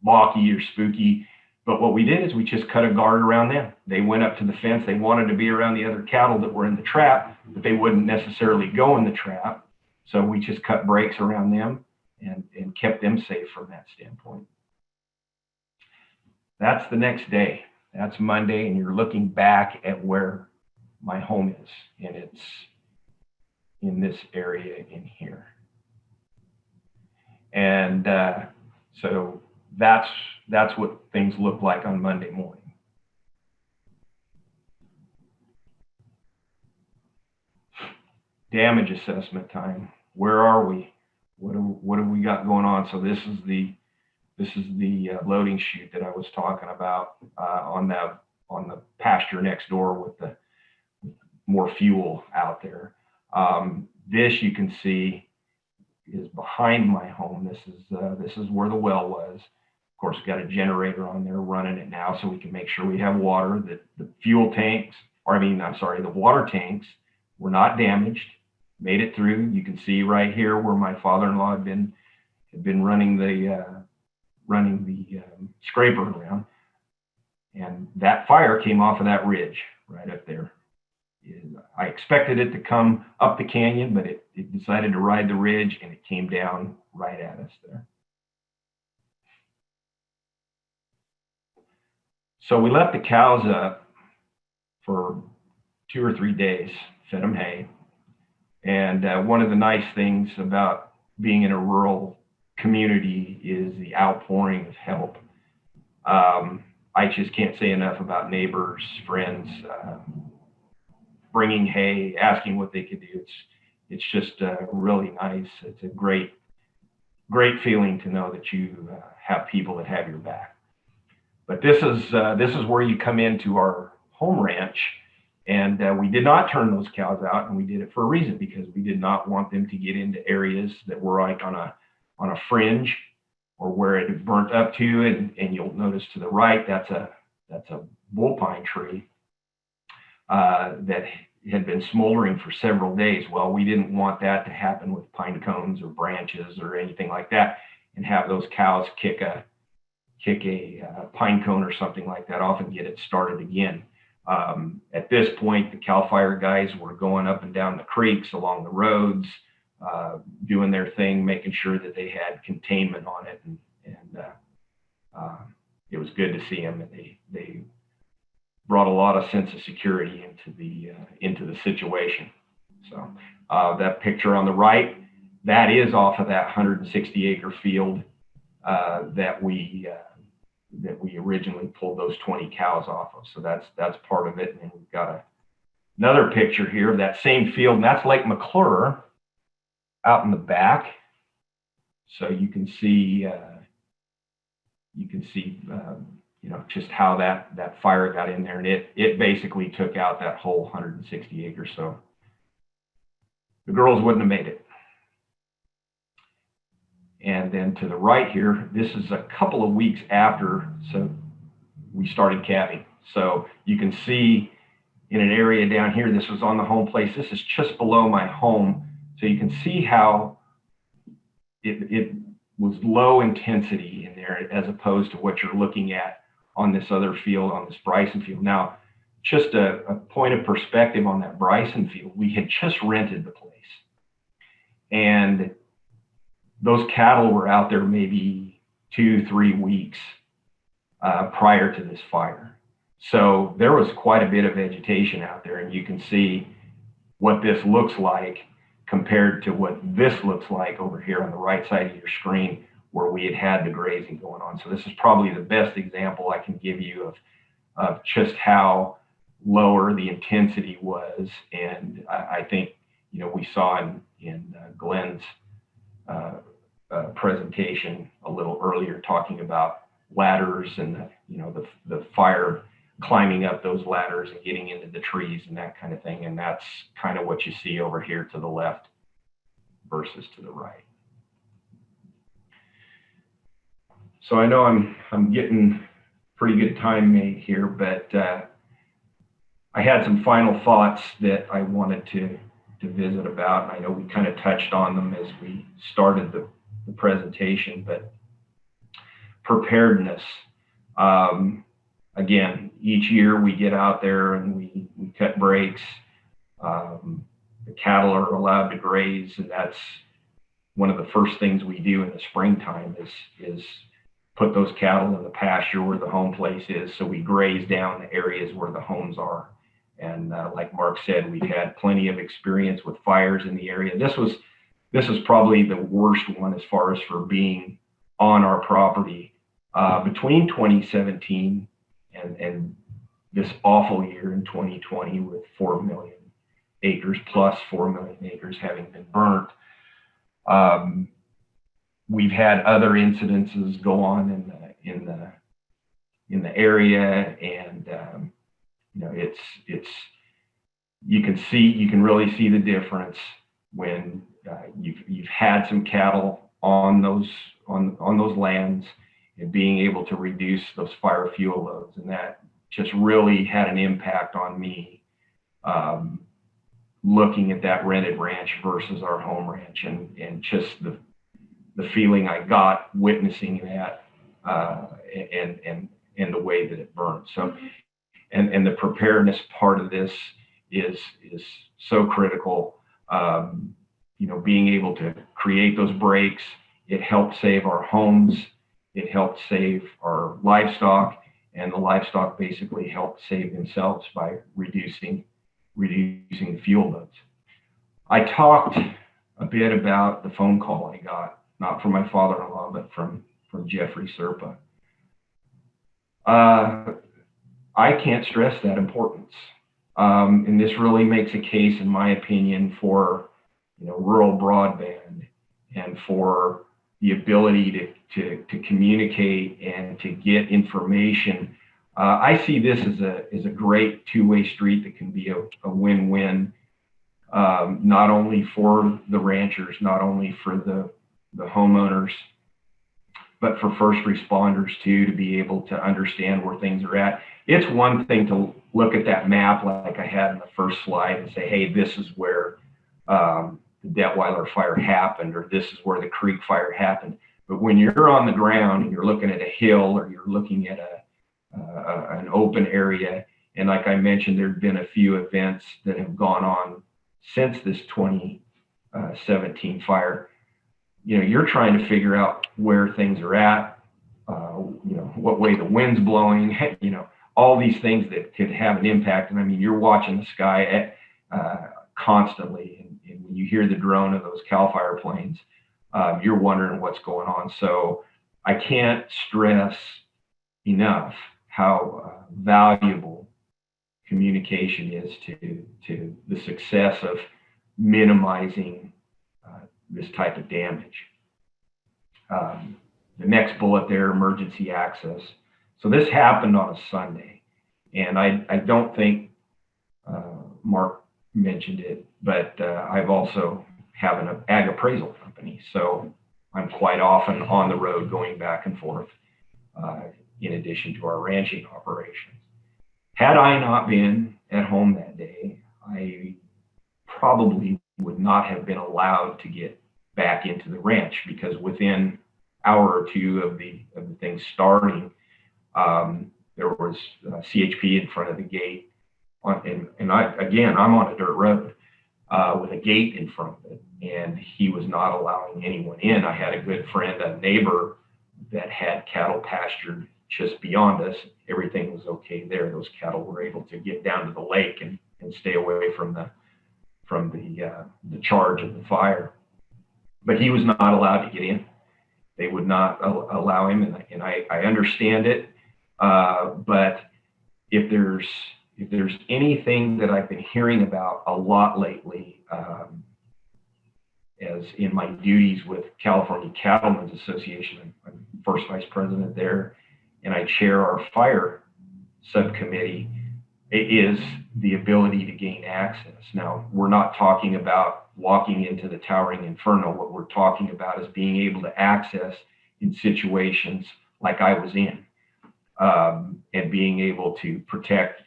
balky or spooky, but what we did is we just cut a guard around them. They went up to the fence. They wanted to be around the other cattle that were in the trap, but they wouldn't necessarily go in the trap. So we just cut breaks around them and kept them safe from that standpoint. That's the next day. That's Monday, and you're looking back at where my home is, and it's in this area in here. And so that's what things look like on Monday morning. Damage assessment time. Where are we? What have we got going on? So this is the loading chute that I was talking about on the pasture next door with the more fuel out there. This you can see is behind my home. This is where the well was. Of course, we've got a generator on there running it now, so we can make sure we have water. That the fuel tanks, the water tanks were not damaged. Made it through. You can see right here where my father-in-law had been running the scraper around, and that fire came off of that ridge right up there. I expected it to come up the canyon, but it decided to ride the ridge, and it came down right at us there. So we left the cows up for 2 or 3 days, fed them hay. And one of the nice things about being in a rural community is the outpouring of help. I just can't say enough about neighbors, friends, bringing hay, asking what they could do. It's just really nice. It's a great feeling to know that you have people that have your back. But this is where you come into our home ranch. And we did not turn those cows out, and we did it for a reason, because we did not want them to get into areas that were like on a fringe, or where it had burnt up to. And you'll notice to the right, that's a bull pine tree that had been smoldering for several days. Well, we didn't want that to happen with pine cones or branches or anything like that, and have those cows kick a pine cone or something like that off and get it started again. At this point, the CAL FIRE guys were going up and down the creeks, along the roads, doing their thing, making sure that they had containment on it, and it was good to see them. And they brought a lot of sense of security into the situation. So that picture on the right, that is off of that 160-acre field that we originally pulled those 20 cows off of. So that's part of it. And then we've got another picture here of that same field, and that's Lake McClure out in the back. So you can see just how that fire got in there, and it basically took out that whole 160 acres. So the girls wouldn't have made it. And then to the right here, this is a couple of weeks after, so we started calving. So you can see in an area down here, this was on the home place. This is just below my home. So you can see how it was low intensity in there, as opposed to what you're looking at on this other field, on this Bryson field. Now, just a point of perspective on that Bryson field, we had just rented the place. And those cattle were out there maybe 2-3 weeks prior to this fire. So there was quite a bit of vegetation out there, and you can see what this looks like compared to what this looks like over here on the right side of your screen, where we had the grazing going on. So this is probably the best example I can give you of just how lower the intensity was. And I think, you know, we saw in Glenn's presentation a little earlier talking about ladders and the fire climbing up those ladders and getting into the trees and that kind of thing. And that's kind of what you see over here to the left versus to the right. So I know I'm getting pretty good time made here, but I had some final thoughts that I wanted to visit about. And I know we kind of touched on them as we started the presentation, but preparedness. Again, each year we get out there and we cut breaks. The cattle are allowed to graze, and that's one of the first things we do in the springtime is put those cattle in the pasture where the home place is. So we graze down the areas where the homes are. And like Mark said, we've had plenty of experience with fires in the area. This was probably the worst one as far as for being on our property between 2017 and this awful year in 2020 with 4 million acres plus 4 million acres having been burnt. We've had other incidences go on in the area, and it's you can really see the difference when you've had some cattle on those lands and being able to reduce those fire fuel loads, and that just really had an impact on me. Looking at that rented ranch versus our home ranch, and just the feeling I got witnessing that, and the way that it burned. So, and the preparedness part of this is so critical. Being able to create those breaks, it helped save our homes, it helped save our livestock, and the livestock basically helped save themselves by reducing the fuel loads. I talked a bit about the phone call I got, not from my father-in-law, but from Jeffrey Serpa. I can't stress that importance. And this really makes a case, in my opinion, for rural broadband and for the ability to communicate and to get information. I see this as a great two-way street that can be a win-win, not only for the ranchers, not only for the homeowners, but for first responders too, to be able to understand where things are at. It's one thing to look at that map like I had in the first slide and say, hey, this is where the Detweiler fire happened, or this is where the creek fire happened. But when you're on the ground and you're looking at a hill, or you're looking at an open area, and like I mentioned, there've been a few events that have gone on since this 2017 fire. You're trying to figure out where things are at, what way the wind's blowing, all these things that could have an impact. And I mean, you're watching the sky constantly, and when you hear the drone of those CAL FIRE planes, you're wondering what's going on. So I can't stress enough how valuable communication is to the success of minimizing this type of damage. The next bullet there, emergency access. So this happened on a Sunday, and I don't think Mark mentioned it, but I've also have an ag appraisal company, so I'm quite often on the road going back and forth in addition to our ranching operations. Had I not been at home that day, I probably would not have been allowed to get back into the ranch, because within an hour or two of the thing starting, there was CHP in front of the gate, and I'm on a dirt road with a gate in front of it, and he was not allowing anyone in. I had a good friend, a neighbor, that had cattle pastured just beyond us. Everything was okay there. Those cattle were able to get down to the lake and stay away from the charge of the fire. But he was not allowed to get in. They would not allow him, and I understand it. But if there's anything that I've been hearing about a lot lately, as in my duties with California Cattlemen's Association, I'm first vice president there, and I chair our fire subcommittee, it is the ability to gain access. Now, we're not talking about walking into the towering inferno. What we're talking about is being able to access in situations like I was in, and being able to protect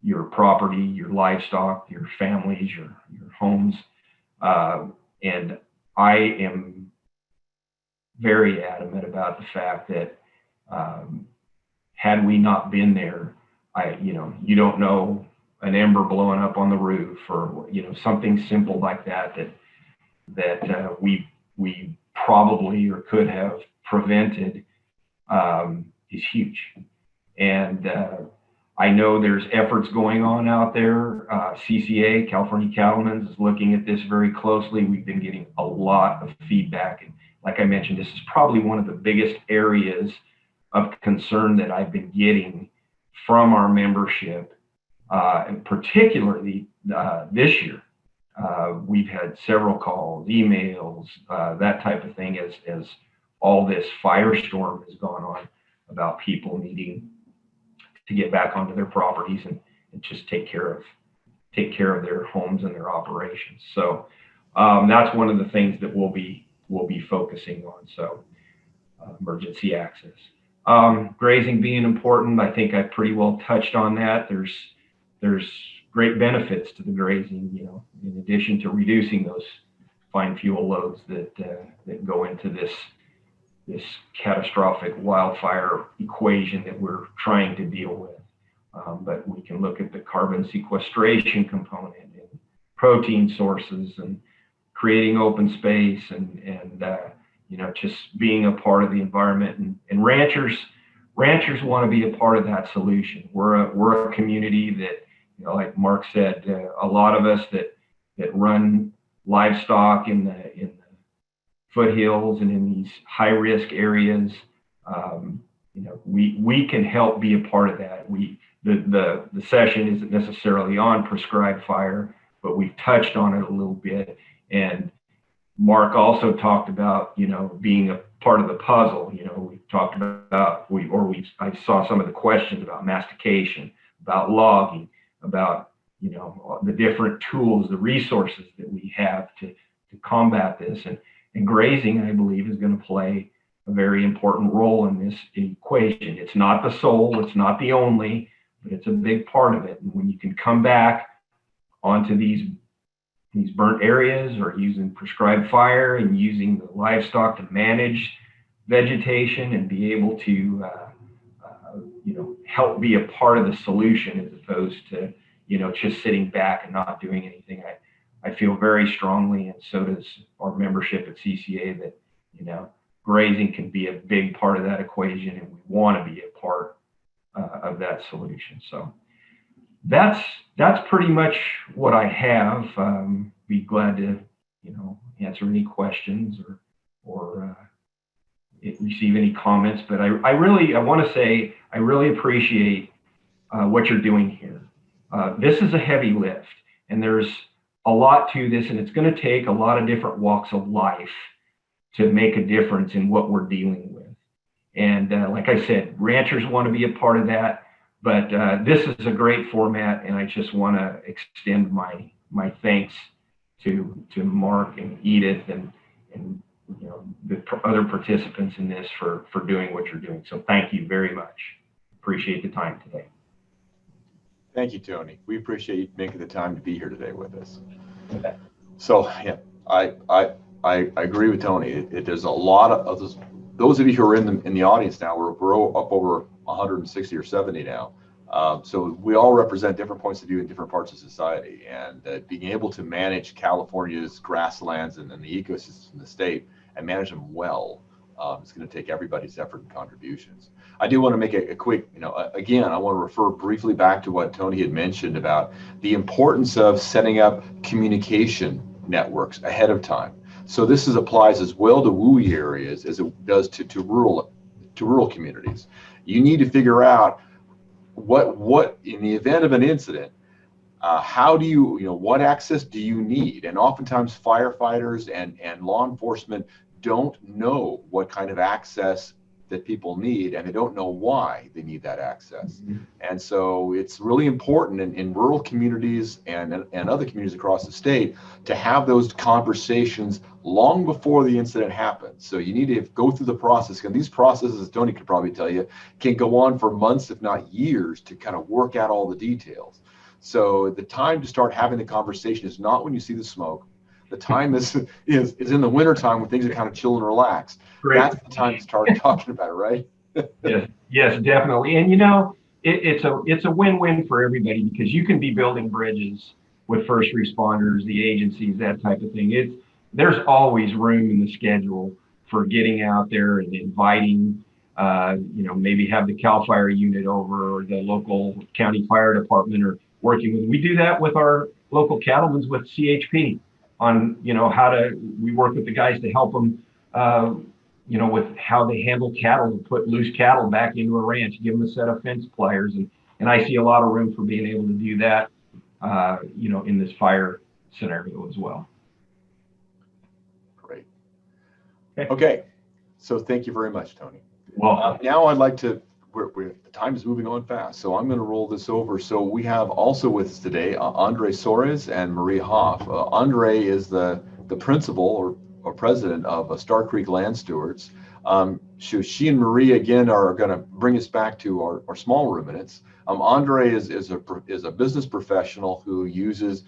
your property, your livestock, your families, your homes. And I am very adamant about the fact that had we not been there, you don't know, an ember blowing up on the roof, or something simple like that we probably or could have prevented, is huge. And I know there's efforts going on out there. CCA, California Cattlemen's, is looking at this very closely. We've been getting a lot of feedback. And like I mentioned, this is probably one of the biggest areas of concern that I've been getting from our membership, and particularly this year. We've had several calls, emails, that type of thing as all this firestorm has gone on, about people needing to get back onto their properties and just take care of their homes and their operations. So that's one of the things that we'll be focusing on. So emergency access, grazing being important. I think I pretty well touched on that. There's great benefits to the grazing, in addition to reducing those fine fuel loads that go into this catastrophic wildfire equation that we're trying to deal with. But we can look at the carbon sequestration component and protein sources and creating open space and just being a part of the environment. And ranchers want to be a part of that solution. We're a community that, like Mark said, a lot of us that run livestock in the foothills and in these high risk areas, we can help be a part of that. The session isn't necessarily on prescribed fire, but we've touched on it a little bit. And Mark also talked about, being a part of the puzzle. We've talked about, I saw some of the questions about mastication, about logging, about, the different tools, the resources that we have to combat this. And grazing, I believe, is going to play a very important role in this equation. It's not the sole, it's not the only, but it's a big part of it. And when you can come back onto these burnt areas, or using prescribed fire and using the livestock to manage vegetation and be able to help be a part of the solution, as opposed to just sitting back and not doing anything, I feel very strongly, and so does our membership at CCA, that grazing can be a big part of that equation, and we want to be a part of that solution. So that's pretty much what I have. Be glad to answer any questions or receive any comments. But I want to say I really appreciate what you're doing here. This is a heavy lift, and there's a lot to this, and it's going to take a lot of different walks of life to make a difference in what we're dealing with. And like I said, ranchers want to be a part of that, but this is a great format, and I just want to extend my thanks to Mark and Edith and the other participants in this for doing what you're doing. So thank you very much. Appreciate the time today. Thank you, Tony. We appreciate you making the time to be here today with us. Okay. So yeah, I agree with Tony. There's a lot of those of you who are in the audience now. We're up over 160 or 70 now. So we all represent different points of view in different parts of society, and being able to manage California's grasslands and the ecosystems in the state and manage them well is going to take everybody's effort and contributions. I do want to make a quick, again, I want to refer briefly back to what Tony had mentioned about the importance of setting up communication networks ahead of time. So this applies as well to WUI areas as it does to rural communities. You need to figure out what in the event of an incident, how do you, what access do you need? And oftentimes firefighters and law enforcement don't know what kind of access that people need, and they don't know why they need that access. Mm-hmm. And so it's really important in rural communities and other communities across the state to have those conversations long before the incident happens. So you need to go through the process, and these processes, as Tony could probably tell you, can go on for months, if not years, to kind of work out all the details. So the time to start having the conversation is not when you see the smoke. The time is in the wintertime when things are kind of chill and relaxed. Great. That's the time to start talking about it, right? Yes, definitely. And it's a win-win for everybody, because you can be building bridges with first responders, the agencies, that type of thing. There's always room in the schedule for getting out there and inviting, maybe have the CAL FIRE unit over, or the local county fire department, or working with. We do that with our local cattlemen's with CHP. On we work with the guys to help them with how they handle cattle, and put loose cattle back into a ranch, give them a set of fence pliers, and I see a lot of room for being able to do that in this fire scenario as well. Great. Okay, so thank you very much, Tony. Well, now I'd like to, the time is moving on fast, so I'm going to roll this over. So we have also with us today Andree Soares and Marie Hoff. Andree is the principal or president of Star Creek Land Stewards. She and Marie again are going to bring us back to our small ruminants. Andree is a business professional who uses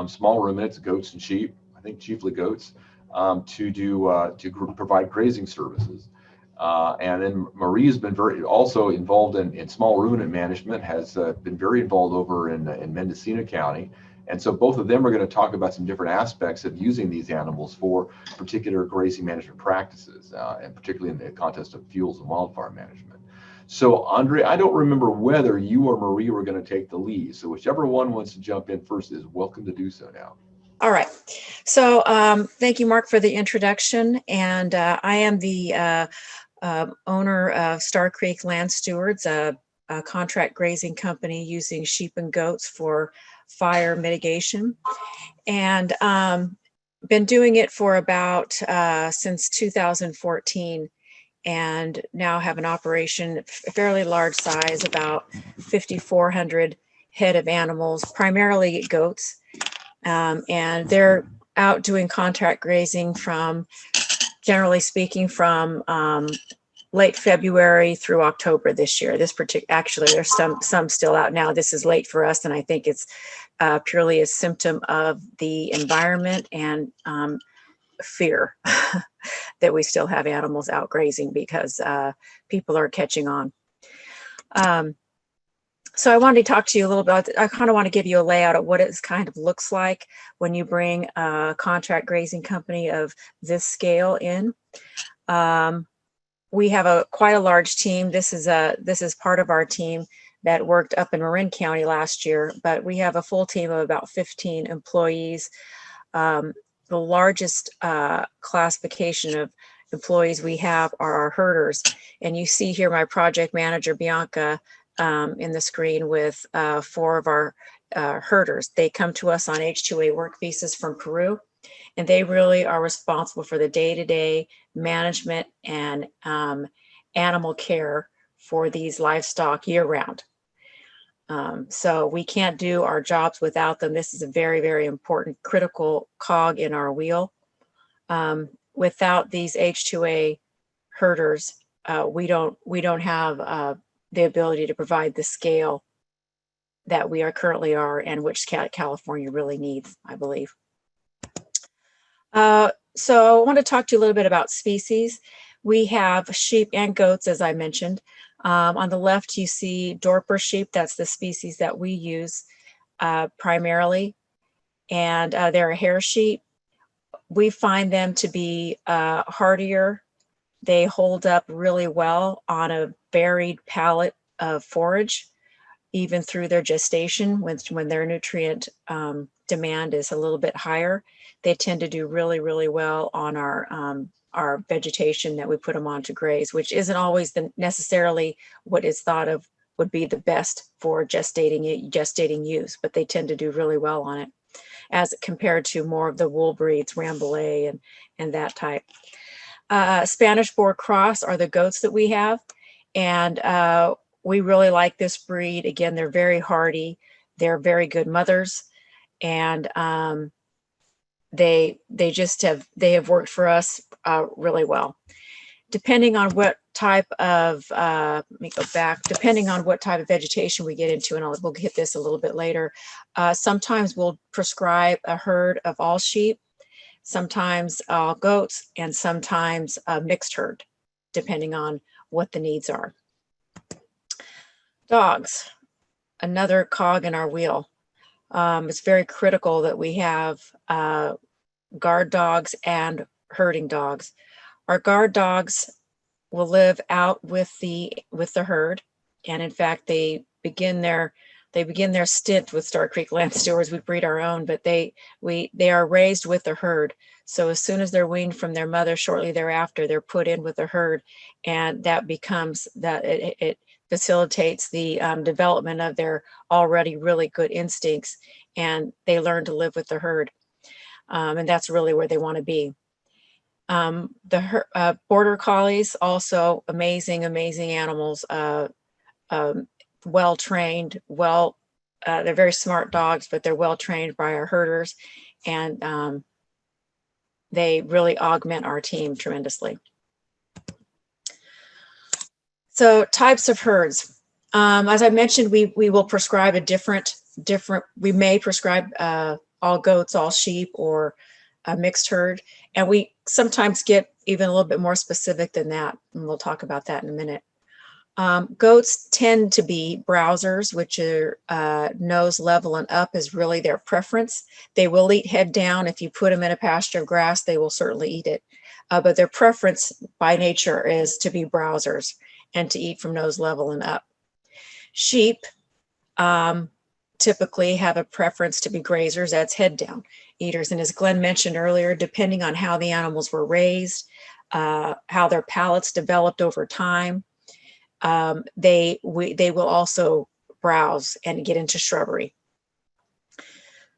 small ruminants, goats and sheep, I think chiefly goats, to provide grazing services. And then Marie has been also involved in small ruminant management, has been very involved over in Mendocino County. And so both of them are going to talk about some different aspects of using these animals for particular grazing management practices, and particularly in the context of fuels and wildfire management. So Andree, I don't remember whether you or Marie were going to take the lead. So whichever one wants to jump in first is welcome to do so now. All right. So thank you, Mark, for the introduction. And I am the owner of Star Creek Land Stewards, a contract grazing company using sheep and goats for fire mitigation, and been doing it for about since 2014, and now have an operation fairly large size, about 5,400 head of animals, primarily goats, and they're out doing contract grazing from, generally speaking, from late February through October this year. Actually, there's some still out now. This is late for us, and I think it's purely a symptom of the environment and fear that we still have animals out grazing, because people are catching on. So I wanted to talk to you a little bit. I kind of want to give you a layout of what it kind of looks like when you bring a contract grazing company of this scale in. We have quite a large team. This is part of our team that worked up in Marin County last year, but we have a full team of about 15 employees. The largest classification of employees we have are our herders. And you see here my project manager, Bianca, in the screen with 4 of our herders. They come to us on H-2A work visas from Peru, and they really are responsible for the day-to-day management and animal care for these livestock year-round. So we can't do our jobs without them. This is a very, very important, critical cog in our wheel. Without these H-2A herders, we don't have the ability to provide the scale that we currently are, and which California really needs, I believe. So I want to talk to you a little bit about species. We have sheep and goats, as I mentioned. On the left, you see Dorper sheep. That's the species that we use primarily. And they're a hair sheep. We find them to be hardier. They hold up really well on a varied palette of forage, even through their gestation, when their nutrient demand is a little bit higher. They tend to do really, really well on our vegetation that we put them on to graze, which isn't always necessarily what is thought of would be the best for gestating ewes, but they tend to do really well on it, as compared to more of the wool breeds, Rambouillet and that type. Spanish Boer Cross are the goats that we have, and we really like this breed. Again, they're very hardy, they're very good mothers, and they have worked for us really well. Depending on what type of depending on what type of vegetation we get into, and we'll hit this a little bit later, sometimes we'll prescribe a herd of all sheep, sometimes all goats, and sometimes a mixed herd, depending on what the needs are. Dogs, another cog in our wheel. It's very critical that we have guard dogs and herding dogs. Our guard dogs will live out with the herd, and in fact, they begin their stint with Star Creek Land Stewards. We breed our own, but they are raised with the herd. So as soon as they're weaned from their mother, shortly thereafter, they're put in with the herd, and that becomes it facilitates the development of their already really good instincts, and they learn to live with the herd, and that's really where they want to be. The border collies, also amazing animals, well trained, they're very smart dogs, but they're well trained by our herders, and they really augment our team tremendously. So types of herds. As I mentioned, we will prescribe we may prescribe all goats, all sheep, or a mixed herd. And we sometimes get even a little bit more specific than that. And we'll talk about that in a minute. Goats tend to be browsers, which are nose level and up is really their preference. They will eat head down. If you put them in a pasture of grass, they will certainly eat it. But their preference by nature is to be browsers and to eat from nose level and up. Sheep typically have a preference to be grazers, that's head down eaters. And as Glenn mentioned earlier, depending on how the animals were raised, how their palates developed over time, they will also browse and get into shrubbery.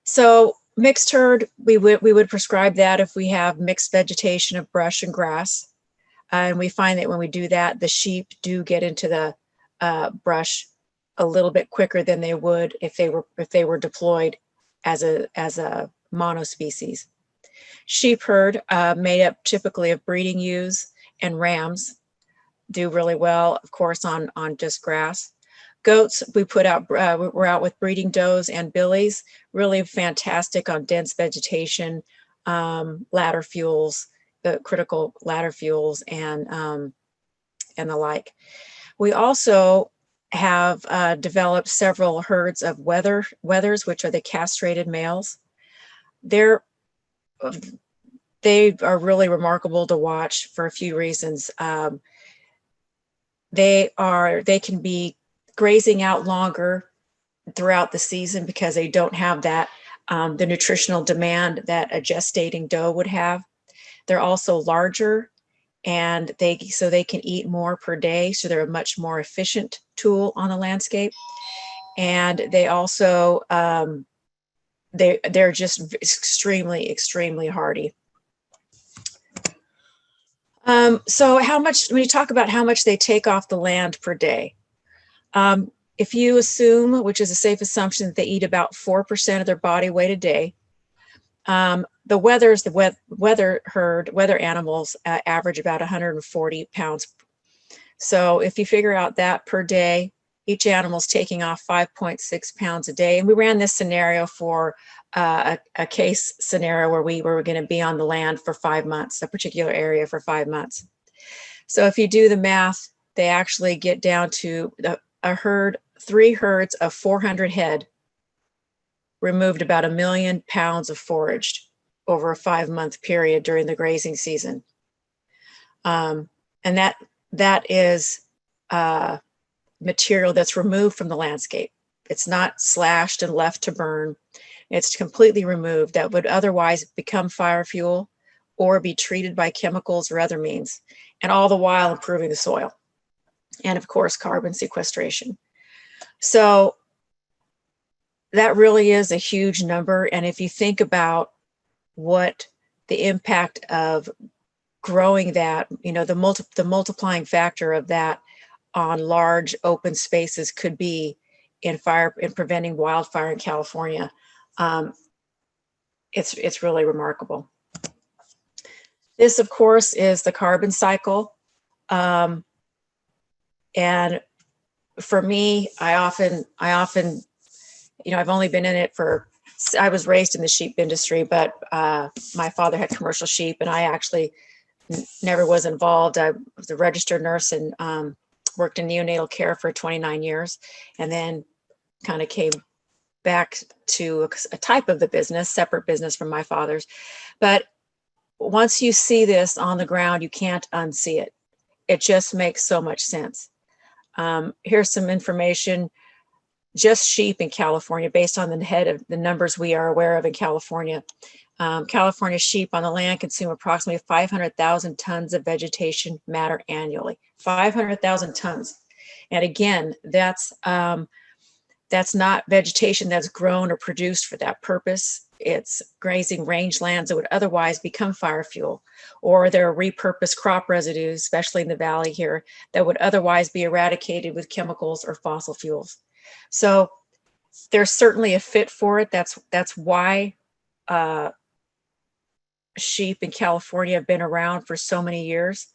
So mixed herd, we would prescribe that if we have mixed vegetation of brush and grass. And we find that when we do that, the sheep do get into the brush a little bit quicker than they would if they were deployed as a monospecies. Sheep herd, made up typically of breeding ewes and rams, do really well, of course, on just grass. Goats, we're out with breeding does and billies, really fantastic on dense vegetation, ladder fuels, the critical ladder fuels, and the like. We also have developed several herds of wethers, which are the castrated males. They are really remarkable to watch for a few reasons. They can be grazing out longer throughout the season because they don't have that the nutritional demand that a gestating doe would have. They're also larger, and so they can eat more per day, so they're a much more efficient tool on the landscape. And they also they're just extremely hardy. So when you talk about how much they take off the land per day, if you assume, which is a safe assumption, that they eat about 4% of their body weight a day, the wether animals average about 140 pounds. So if you figure out that per day, each animal's taking off 5.6 pounds a day. And we ran this scenario for a case scenario where we were going to be on the land for 5 months, a particular area for 5 months. So if you do the math, they actually get down to three herds of 400 head removed about 1 million pounds of forage over a 5-month period during the grazing season. And that is material that's removed from the landscape. It's not slashed and left to burn. It's completely removed that would otherwise become fire fuel or be treated by chemicals or other means, and all the while improving the soil. And of course, carbon sequestration. So that really is a huge number. And if you think about what the impact of growing that, the multiplying factor of that on large open spaces could be in preventing wildfire in California, it's really remarkable. This, of course, is the carbon cycle. And for me, I often, I've only been in it I was raised in the sheep industry, but my father had commercial sheep, and I actually never was involved. I was a registered nurse and worked in neonatal care for 29 years, and then kind of came back to a type of the business, separate business from my father's. But once you see this on the ground, you can't unsee it. It just makes so much sense. Here's some information, just sheep in California, based on the numbers we are aware of in California. California sheep on the land consume approximately 500,000 tons of vegetation matter annually. 500,000 tons. And again, that's not vegetation that's grown or produced for that purpose. It's grazing rangelands that would otherwise become fire fuel, or there are repurposed crop residues, especially in the valley here, that would otherwise be eradicated with chemicals or fossil fuels. So there's certainly a fit for it. That's why sheep in California have been around for so many years.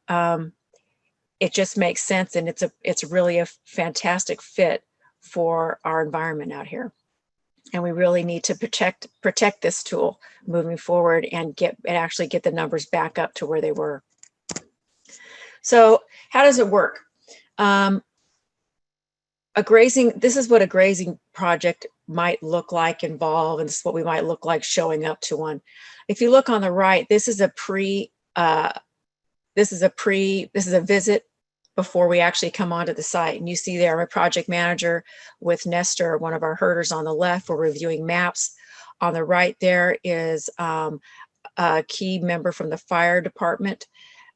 It just makes sense, and it's really a fantastic fit for our environment out here. And we really need to protect this tool moving forward and actually get the numbers back up to where they were. So how does it work? This is what a grazing project might look like, involve, and this is what we might look like showing up to one. If you look on the right, this is a visit before we actually come onto the site. And you see there, I'm a project manager with Nestor, one of our herders on the left. We're reviewing maps. On the right there is a key member from the fire department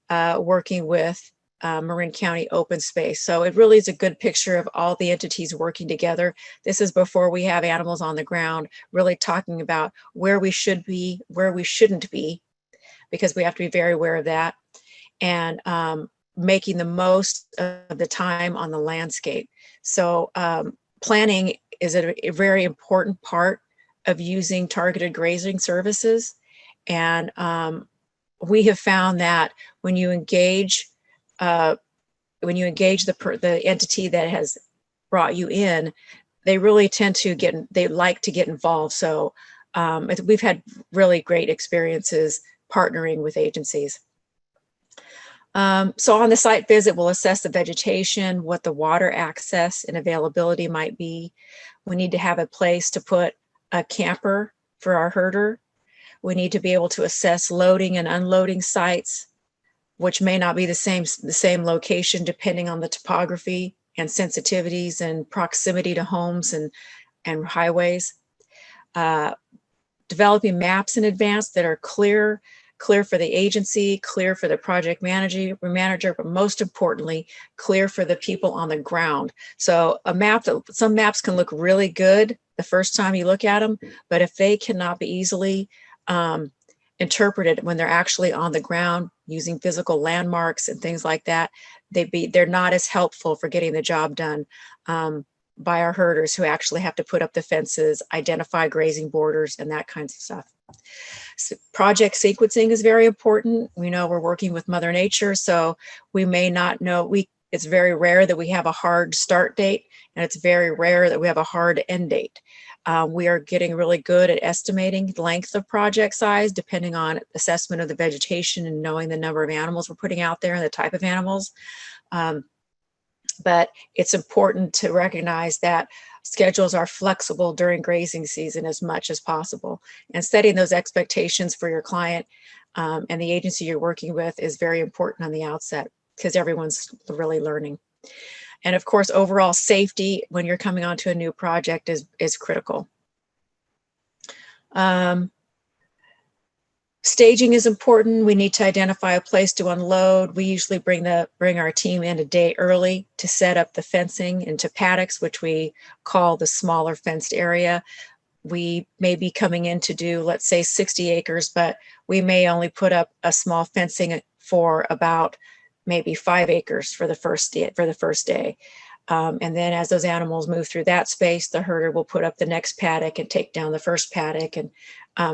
working with Marin County Open Space. So it really is a good picture of all the entities working together. This is before we have animals on the ground, really talking about where we should be, where we shouldn't be, because we have to be very aware of that. And making the most of the time on the landscape. So planning is a very important part of using targeted grazing services. And we have found that when you engage the entity that has brought you in, they really tend to they like to get involved. So we've had really great experiences partnering with agencies. So on the site visit, we'll assess the vegetation, what the water access and availability might be. We need to have a place to put a camper for our herder. We need to be able to assess loading and unloading sites, which may not be the same location depending on the topography and sensitivities and proximity to homes and highways. Developing maps in advance that are clear for the agency, clear for the project manager, but most importantly, clear for the people on the ground. So some maps can look really good the first time you look at them, but if they cannot be easily interpreted when they're actually on the ground using physical landmarks and things like that, they're not as helpful for getting the job done by our herders who actually have to put up the fences, identify grazing borders, and that kinds of stuff. So project sequencing is very important. We know we're working with Mother Nature, so we may not know. It's very rare that we have a hard start date, and it's very rare that we have a hard end date. We are getting really good at estimating length of project size depending on assessment of the vegetation and knowing the number of animals we're putting out there and the type of animals. But it's important to recognize that schedules are flexible during grazing season as much as possible. And setting those expectations for your client and the agency you're working with is very important on the outset because everyone's really learning. And of course, overall safety when you're coming onto a new project is critical. Staging is important. We need to identify a place to unload. We usually bring our team in a day early to set up the fencing into paddocks, which we call the smaller fenced area. We may be coming in to do, let's say, 60 acres, but we may only put up a small fencing for about maybe 5 acres for the first day. And then as those animals move through that space, the herder will put up the next paddock and take down the first paddock. And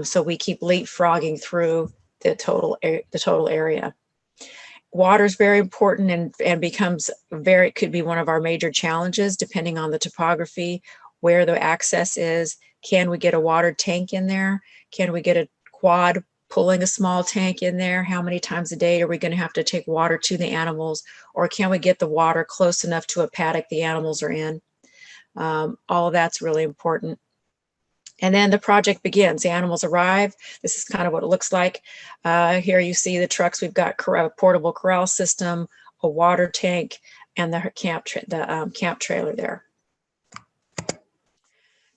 so we keep leapfrogging through the total area. Water is very important and could be one of our major challenges depending on the topography, where the access is. Can we get a water tank in there? Can we get a quad pulling a small tank in there? How many times a day are we going to have to take water to the animals? Or can we get the water close enough to a paddock the animals are in? All of that's really important. And then the project begins. The animals arrive. This is kind of what it looks like. Here you see the trucks. We've got a portable corral system, a water tank, and the camp trailer there.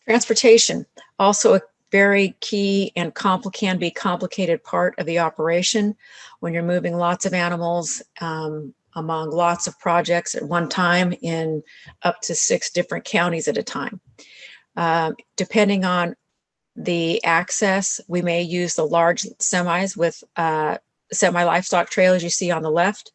Transportation, also a very key and can be complicated part of the operation when you're moving lots of animals among lots of projects at one time in up to 6 different counties at a time. Depending on the access, we may use the large semis with semi-livestock trailers you see on the left.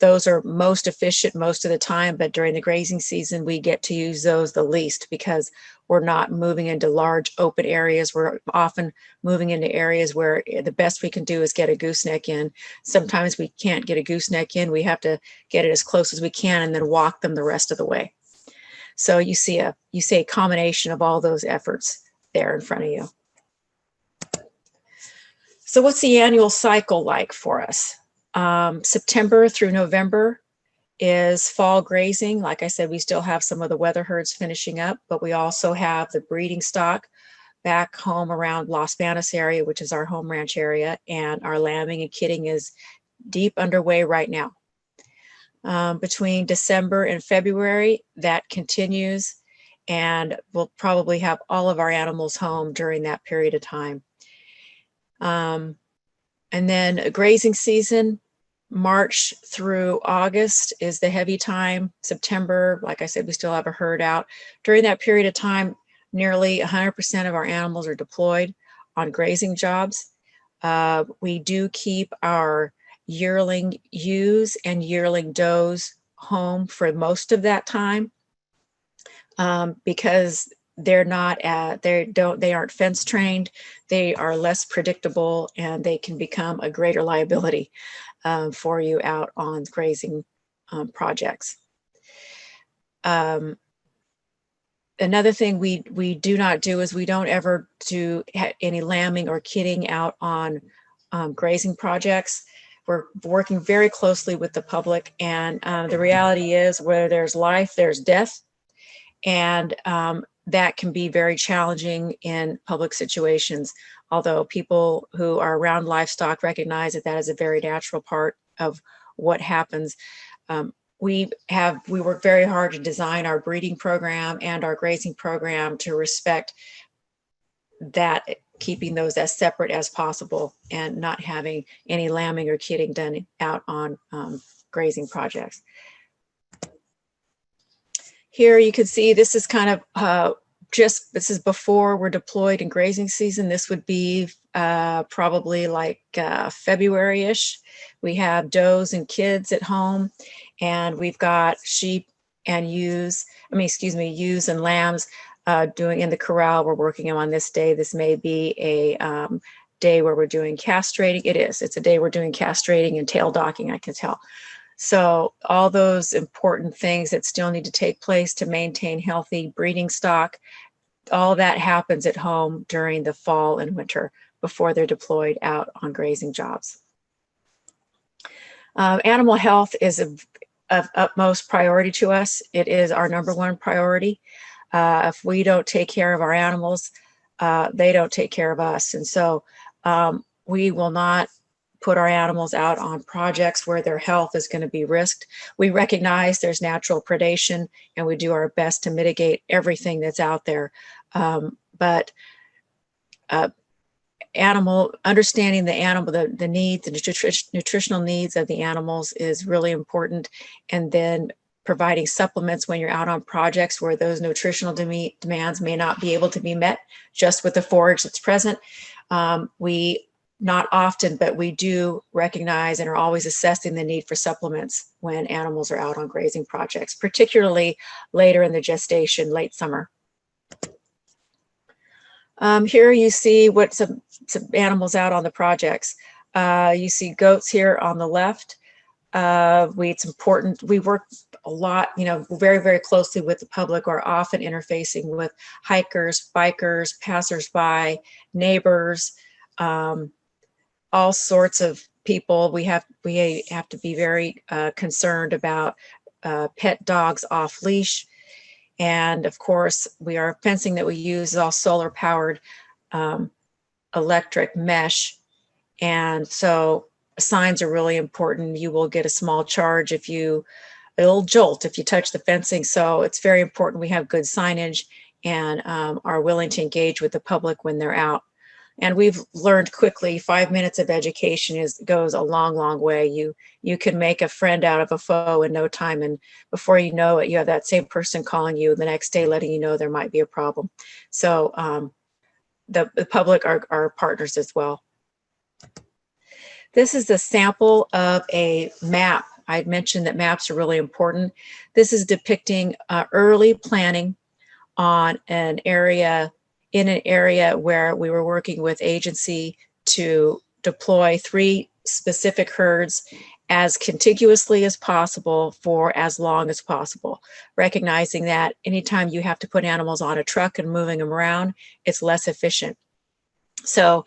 Those are most efficient most of the time, but during the grazing season, we get to use those the least because we're not moving into large open areas. We're often moving into areas where the best we can do is get a gooseneck in. Sometimes we can't get a gooseneck in. We have to get it as close as we can and then walk them the rest of the way. So you see a combination of all those efforts there in front of you. So what's the annual cycle like for us? September through November is fall grazing. Like I said, we still have some of the weather herds finishing up, but we also have the breeding stock back home around Las Banas area, which is our home ranch area, and our lambing and kidding is deep underway right now. Between December and February, that continues, and we'll probably have all of our animals home during that period of time. And then grazing season, March through August is the heavy time. September, like I said, we still have a herd out. During that period of time, nearly 100% of our animals are deployed on grazing jobs. We do keep our yearling ewes and yearling does home for most of that time because they aren't fence trained. They are less predictable and they can become a greater liability for you out on grazing projects. Another thing we do not do is we don't ever do any lambing or kidding out on grazing projects. We're working very closely with the public, and the reality is where there's life, there's death. And that can be very challenging in public situations, although people who are around livestock recognize that that is a very natural part of what happens. We work very hard to design our breeding program and our grazing program to respect that, keeping those as separate as possible and not having any lambing or kidding done out on grazing projects. Here you can see this is kind of this is before we're deployed in grazing season. This would be probably like February-ish. We have does and kids at home, and we've got sheep and ewes and lambs doing in the corral. We're working on this day. This may be a day where we're doing castrating. It's a day we're doing castrating and tail docking, I can tell. So all those important things that still need to take place to maintain healthy breeding stock, all that happens at home during the fall and winter before they're deployed out on grazing jobs. Animal health is of utmost priority to us. It is our number one priority. If we don't take care of our animals, they don't take care of us. And so we will not put our animals out on projects where their health is going to be risked. We recognize there's natural predation, and we do our best to mitigate everything that's out there. But understanding the needs, the nutritional needs of the animals is really important. And then providing supplements when you're out on projects where those nutritional demands may not be able to be met just with the forage that's present. We not often, but we do recognize and are always assessing the need for supplements when animals are out on grazing projects, particularly later in the gestation, late summer. Here you see what some animals out on the projects. You see goats here on the left. It's important. We work a lot, very, very closely with the public, or often interfacing with hikers, bikers, passersby, neighbors, all sorts of people. We have to be very concerned about pet dogs off leash. And of course, our fencing that we use is all solar powered electric mesh. And so signs are really important. You will get a small charge a little jolt if you touch the fencing. So it's very important we have good signage and are willing to engage with the public when they're out. And we've learned quickly, 5 minutes of education goes a long, long way. You can make a friend out of a foe in no time. And before you know it, you have that same person calling you the next day, letting you know there might be a problem. So the public are partners as well. This is a sample of a map. I'd mentioned that maps are really important. This is depicting early planning on an area where we were working with agency to deploy 3 specific herds as contiguously as possible for as long as possible, recognizing that anytime you have to put animals on a truck and moving them around, it's less efficient. So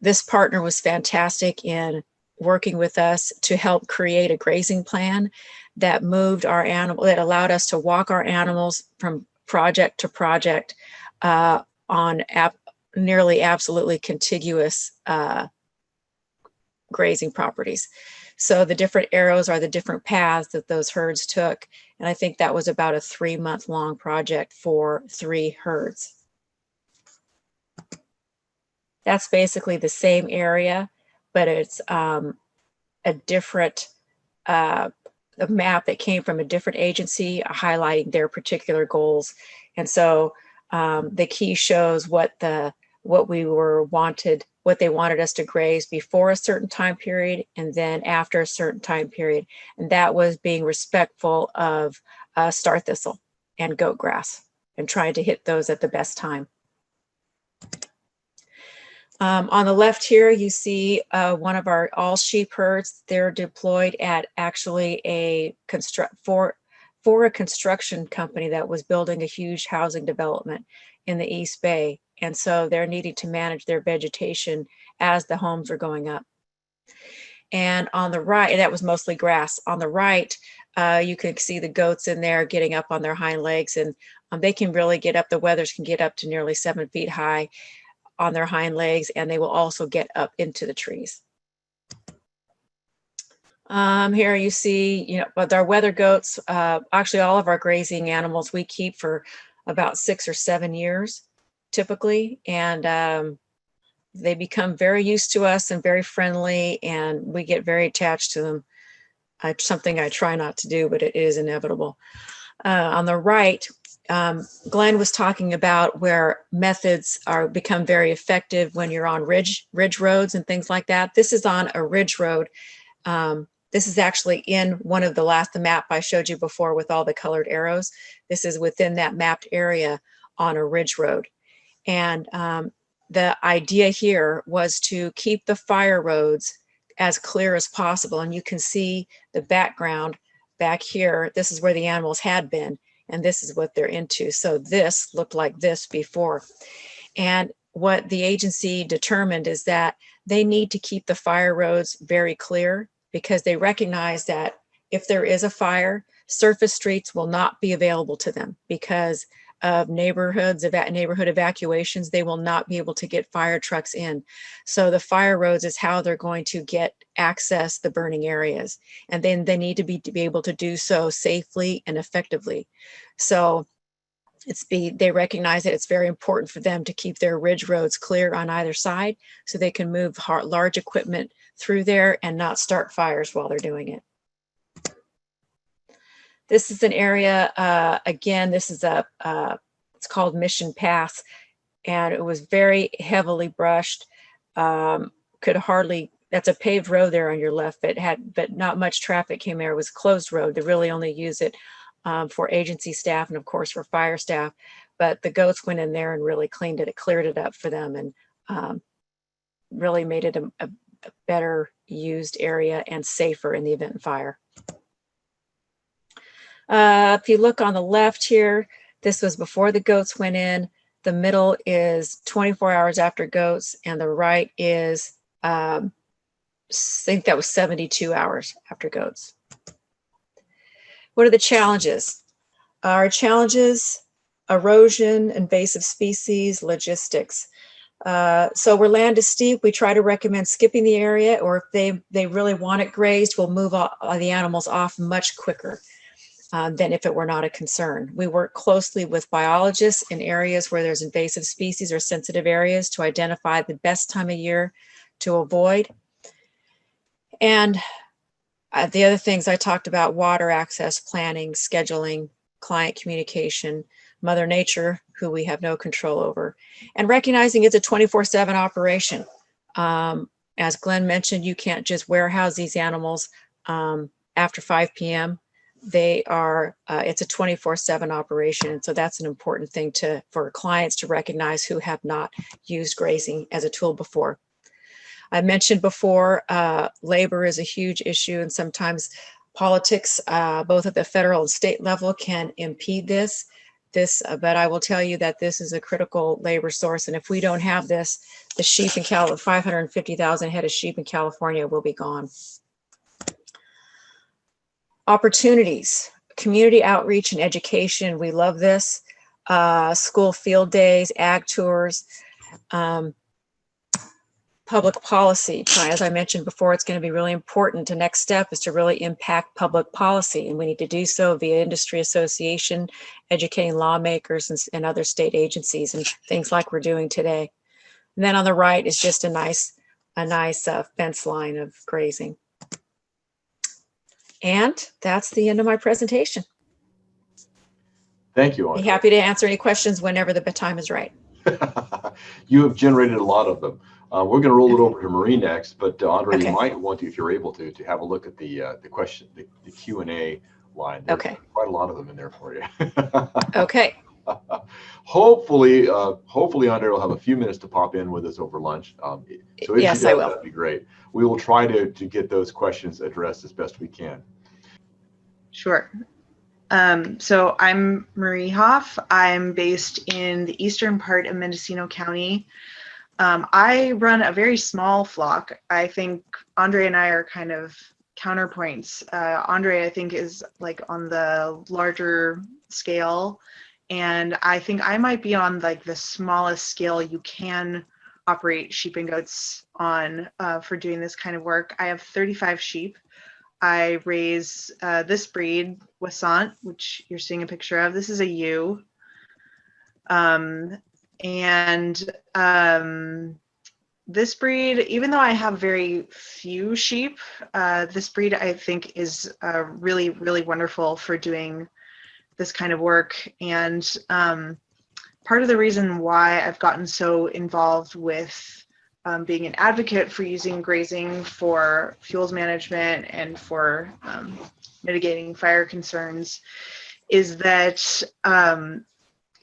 this partner was fantastic in working with us to help create a grazing plan that allowed us to walk our animals from project to project on nearly absolutely contiguous grazing properties. So the different arrows are the different paths that those herds took. And I think that was about a 3-month-long project for 3 herds. That's basically the same area, but it's a different a map that came from a different agency highlighting their particular goals. And so the key shows what they wanted us to graze before a certain time period and then after a certain time period. And that was being respectful of star thistle and goat grass and trying to hit those at the best time. On the left here, you see one of our all sheep herds. They're deployed at actually for a construction company that was building a huge housing development in the East Bay. And so they're needing to manage their vegetation as the homes are going up. And on the right, that was mostly grass. On the right, you can see the goats in there getting up on their hind legs, and they can really get up. The wethers can get up to nearly 7 feet high on their hind legs, and they will also get up into the trees. Here you see, with our wether goats, actually all of our grazing animals we keep for about 6 or 7 years, typically, and they become very used to us and very friendly, and we get very attached to them. Something I try not to do, but it is inevitable. On the right, Glenn was talking about where methods become very effective when you're on ridge roads and things like that. This is on a ridge road. This is actually in one of the map I showed you before with all the colored arrows. This is within that mapped area on a ridge road. And the idea here was to keep the fire roads as clear as possible. And you can see the background back here. This is where the animals had been, and this is what they're into. So this looked like this before. And what the agency determined is that they need to keep the fire roads very clear because they recognize that if there is a fire, surface streets will not be available to them because of neighborhood evacuations. They will not be able to get fire trucks in. So the fire roads is how they're going to access the burning areas. And then they need to be able to do so safely and effectively. So they recognize that it's very important for them to keep their ridge roads clear on either side so they can move large equipment through there and not start fires while they're doing it. This is an area, again, this is it's called Mission Pass, and it was very heavily brushed. That's a paved road there on your left, but not much traffic came there. It was a closed road. They really only use it for agency staff and of course for fire staff, but the goats went in there and really cleared it up for them, and really made it a better used area and safer in the event of fire. If you look on the left here, this was before the goats went in. The middle is 24 hours after goats, and the right is, I think that was 72 hours after goats. What are the challenges? Our challenges: erosion, invasive species, logistics. So where land is steep, we try to recommend skipping the area, or if they really want it grazed, we'll move the animals off much quicker than if it were not a concern. We work closely with biologists in areas where there's invasive species or sensitive areas to identify the best time of year to avoid. And the other things I talked about: water access, planning, scheduling, client communication, Mother Nature, who we have no control over, and recognizing it's a 24/7 operation. As Glenn mentioned, you can't just warehouse these animals after 5 p.m. It's a 24/7 operation. And so that's an important thing for clients to recognize who have not used grazing as a tool before. I mentioned before, labor is a huge issue, and sometimes politics, both at the federal and state level, can impede this. But I will tell you that this is a critical labor source. And if we don't have this, the sheep in 550,000 head of sheep in California will be gone. Opportunities, community outreach and education. We love this. School field days, ag tours, public policy. As I mentioned before, it's going to be really important. The next step is to really impact public policy, and we need to do so via industry association, educating lawmakers and other state agencies, and things like we're doing today. And then on the right is just a nice fence line of grazing. And that's the end of my presentation. Thank you, Andree. Be happy to answer any questions whenever the time is right. You have generated a lot of them. We're going to roll it over to Marie next, but Andree, Okay. You might want to, if you're able to have a look at the Q&A line. There's quite a lot of them in there for you. Okay. Hopefully, Andree will have a few minutes to pop in with us over lunch. So if yes, she does, I will. That'd be great. We will try to get those questions addressed as best we can. Sure. So I'm Marie Hoff. I'm based in the eastern part of Mendocino County. I run a very small flock. I think Andree and I are kind of counterpoints. Andree, I think, is like on the larger scale, and I think I might be on like the smallest scale you can operate sheep and goats on for doing this kind of work. I have 35 sheep. I raise this breed, Wissant, which you're seeing a picture of. This is a ewe. This breed, even though I have very few sheep, this breed I think is really, really wonderful for doing this kind of work. And part of the reason why I've gotten so involved with being an advocate for using grazing for fuels management and for mitigating fire concerns is that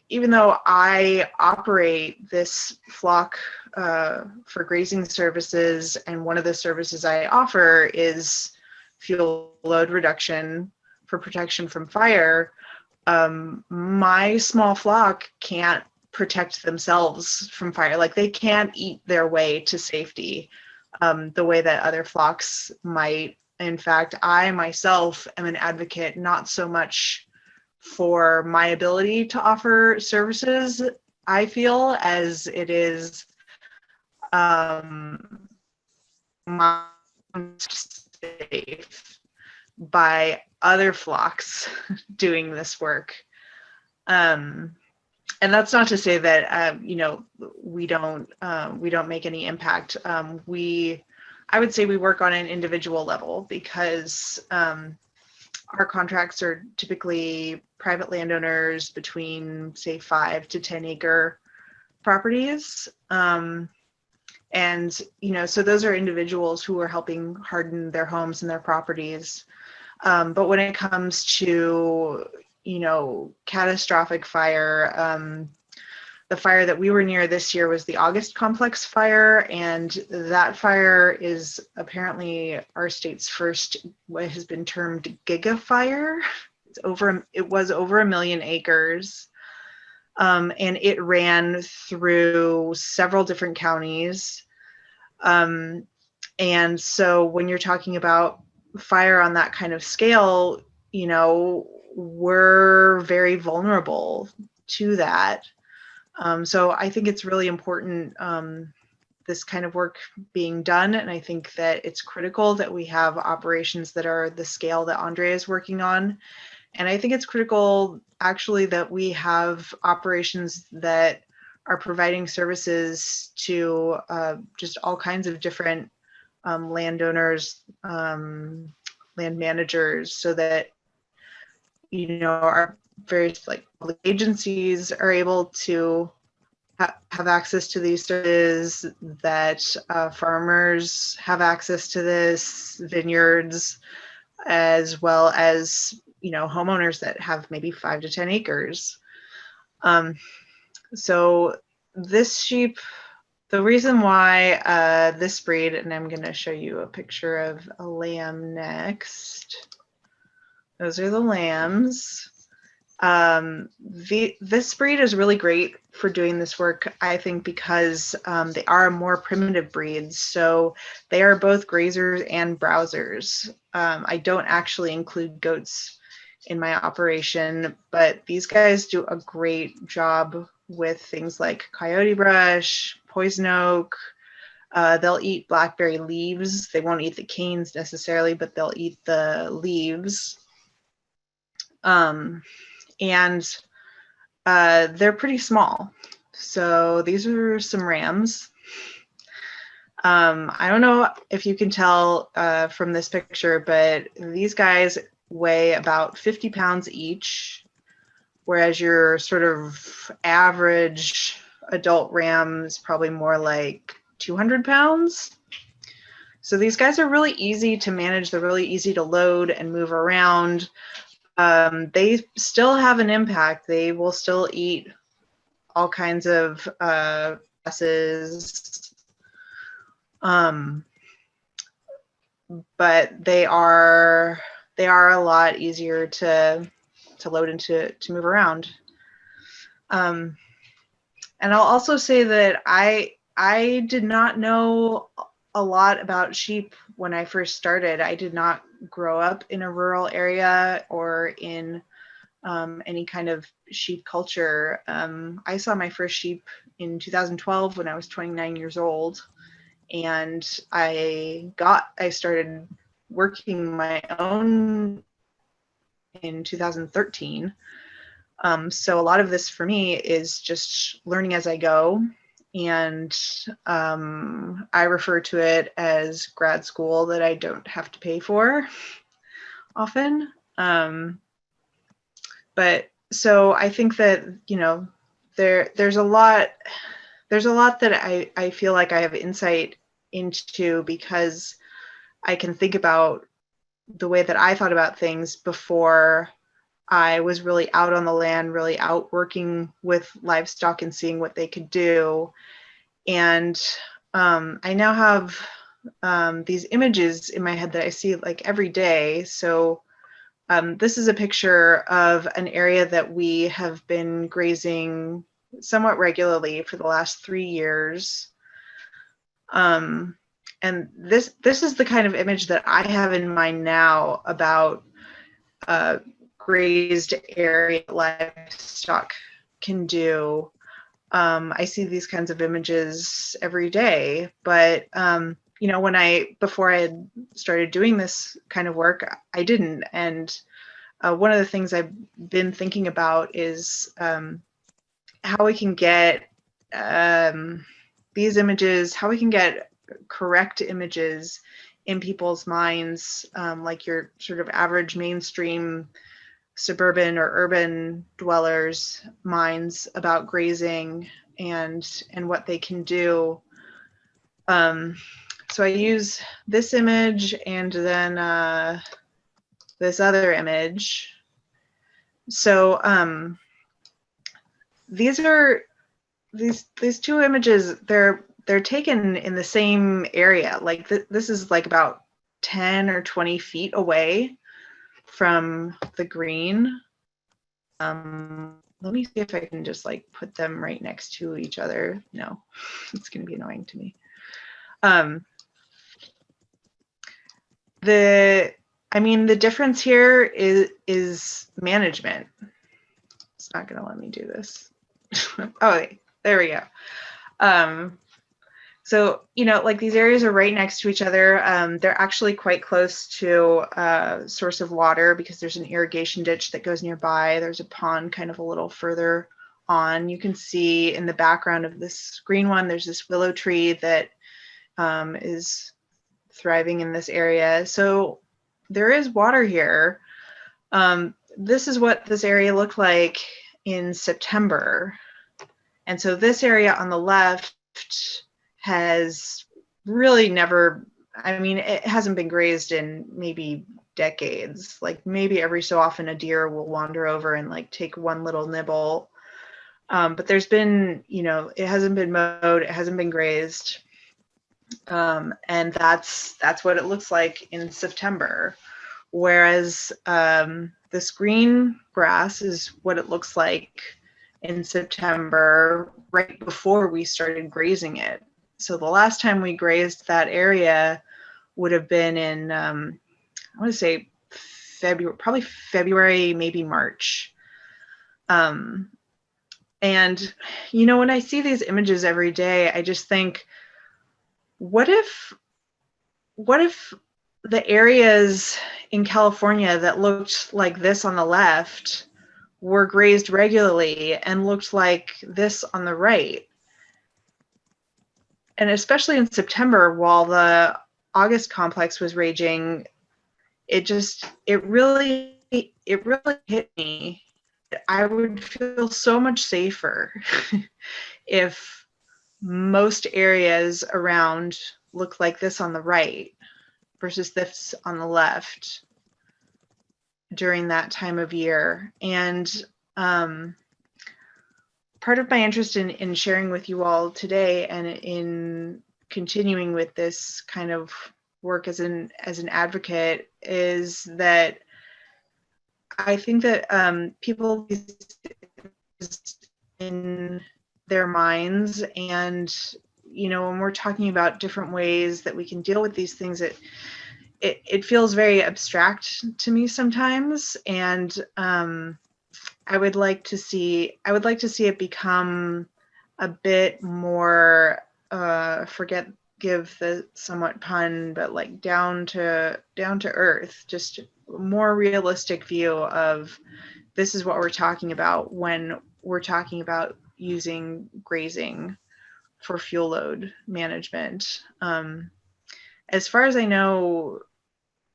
even though I operate this flock for grazing services, and one of the services I offer is fuel load reduction for protection from fire, my small flock can't protect themselves from fire. Like, they can't eat their way to safety the way that other flocks might In fact, I myself am an advocate, not so much for my ability to offer services, I feel, as it is my safe by other flocks doing this work. And that's not to say that we don't make any impact. I would say we work on an individual level because our contracts are typically private landowners between, say, 5 to 10 acre properties. And, so those are individuals who are helping harden their homes and their properties. But when it comes to, catastrophic fire, the fire that we were near this year was the August complex fire. And that fire is apparently our state's first, what has been termed giga fire. It was over 1 million acres. And it ran through several different counties. And so when you're talking about fire on that kind of scale, we're very vulnerable to that. So I think it's really important, this kind of work being done. And I think that it's critical that we have operations that are the scale that Andree is working on. And I think it's critical, actually, that we have operations that are providing services to just all kinds of different landowners, land managers, so that, our various public agencies are able to have access to these services, that farmers have access to this, vineyards, as well as homeowners that have maybe 5 to 10 acres. So this sheep, the reason why this breed, and I'm going to show you a picture of a lamb next. Those are the lambs. This breed is really great for doing this work, I think, because they are more primitive breeds. So they are both grazers and browsers. I don't actually include goats in my operation, but these guys do a great job with things like coyote brush, poison oak. They'll eat blackberry leaves. They won't eat the canes necessarily, but they'll eat the leaves. And they're pretty small. So these are some rams. I don't know if you can tell from this picture, but these guys weigh about 50 pounds each, whereas your sort of average adult ram is probably more like 200 pounds. So these guys are really easy to manage. They're really easy to load and move around. They still have an impact. They will still eat all kinds of grasses, but they are a lot easier to load and to move around. And I'll also say that I did not know a lot about sheep when I first started. I did not grow up in a rural area or in any kind of sheep culture. I saw my first sheep in 2012 when I was 29 years old, and I started working my own in 2013. So a lot of this for me is just learning as I go. And I refer to it as grad school that I don't have to pay for often. But so I think that, there's a lot that I feel like I have insight into, because I can think about the way that I thought about things before I was really out on the land, really out working with livestock and seeing what they could do. And I now have these images in my head that I see every day. So this is a picture of an area that we have been grazing somewhat regularly for the last 3 years. And this is the kind of image that I have in mind now about grazed area livestock can do. I see these kinds of images every day, but you know, before I had started doing this kind of work, I didn't. And one of the things I've been thinking about is how we can get these images, how we can get correct images in people's minds, like your sort of average mainstream suburban or urban dwellers' minds about grazing and what they can do. So I use this image and then this other image. So these two images, they're taken in the same area. Like this is like about 10 or 20 feet away from the green. Let me see if I can just like put them right next to each other. No, it's going to be annoying to me. The difference here is management. It's not going to let me do this. Oh, wait, there we go. So, you know, like these areas are right next to each other. They're actually quite close to a source of water because there's an irrigation ditch that goes nearby. There's a pond kind of a little further on. You can see in the background of this green one, there's this willow tree that is thriving in this area. So there is water here. This is what this area looked like in September. And so this area on the left has really never, I mean, it hasn't been grazed in maybe decades. Like maybe every so often a deer will wander over and like take one little nibble. But there's been, you know, it hasn't been mowed, it hasn't been grazed. And that's what it looks like in September. Whereas this green grass is what it looks like in September, right before we started grazing it. So the last time we grazed that area would have been in, I want to say February, probably February, maybe March. And, you know, when I see these images every day, I just think, what if the areas in California that looked like this on the left were grazed regularly and looked like this on the right? And especially in September, while the August complex was raging, it really hit me. I would feel so much safer if most areas around looked like this on the right versus this on the left during that time of year. And part of my interest in sharing with you all today and in continuing with this kind of work as an advocate is that I think that people in their minds, and you know, when we're talking about different ways that we can deal with these things, it feels very abstract to me sometimes, and I would like to see it become a bit more give the somewhat pun, but like down to earth, just more realistic view of this is what we're talking about when we're talking about using grazing for fuel load management. As far as I know,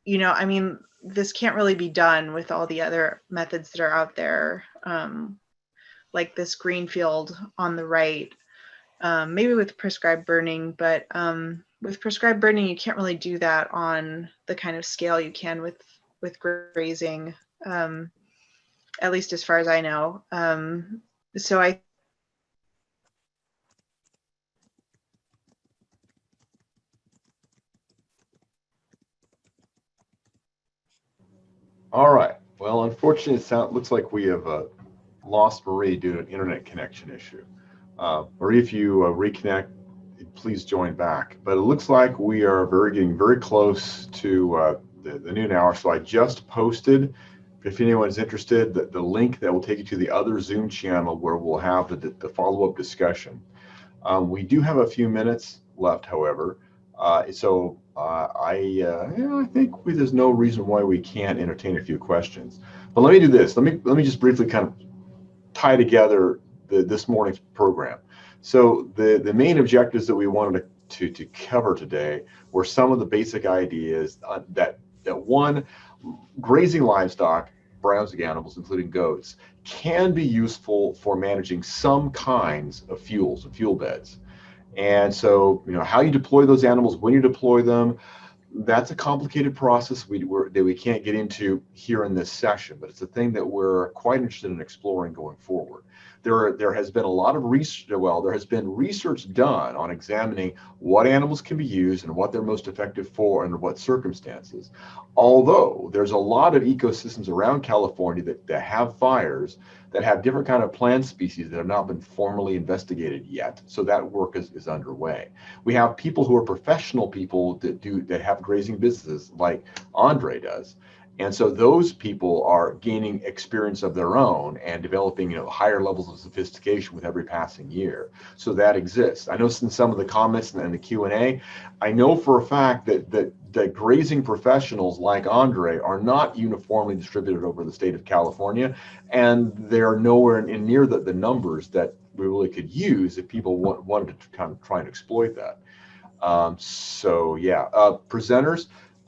you know, I mean, this can't really be done with all the other methods that are out there, like this greenfield on the right, maybe with prescribed burning, but with prescribed burning, you can't really do that on the kind of scale you can with grazing, at least as far as I know. So All right. Well, unfortunately, it looks like we have lost Marie due to an internet connection issue. Marie, if you reconnect, please join back. But it looks like we are getting very close to the noon hour. So I just posted, if anyone's interested, the link that will take you to the other Zoom channel where we'll have the follow-up discussion. We do have a few minutes left, however. I think there's no reason why we can't entertain a few questions. But let me do this. Let me just briefly kind of tie together this morning's program. So the main objectives that we wanted to cover today were some of the basic ideas that one, grazing livestock, browsing animals, including goats, can be useful for managing some kinds of fuels and fuel beds. And so, how you deploy those animals, when you deploy them, that's a complicated process that we can't get into here in this session, but it's a thing that we're quite interested in exploring going forward. There has been a lot of research, there has been research done on examining what animals can be used and what they're most effective for under what circumstances. Although there's a lot of ecosystems around California that have fires, that have different kind of plant species that have not been formally investigated yet. So that work is underway. We have people who are professional people that have grazing businesses like Andree does. And so those people are gaining experience of their own and developing higher levels of sophistication with every passing year. So that exists. I know in some of the comments and the Q&A, I know for a fact that grazing professionals like Andree are not uniformly distributed over the state of California, and they're nowhere near the numbers that we really could use if people wanted to kind of try and exploit that. Presenters,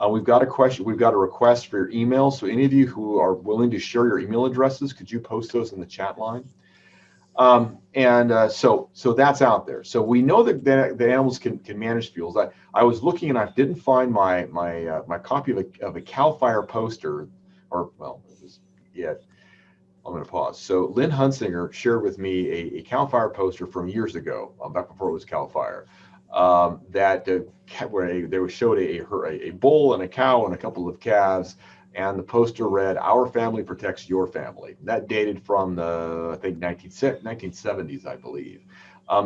we've got a question. We've got a request for your email. So any of you who are willing to share your email addresses, could you post those in the chat line? So that's out there. So we know that the animals can manage fuels. I was looking and I didn't find my copy of a CAL FIRE poster, I'm going to pause. So Lynn Hunsinger shared with me a CAL FIRE poster from years ago, back before it was CAL FIRE, where they showed a bull and a cow and a couple of calves, and the poster read, "Our family protects your family." That dated from the, I think, 1970s, I believe.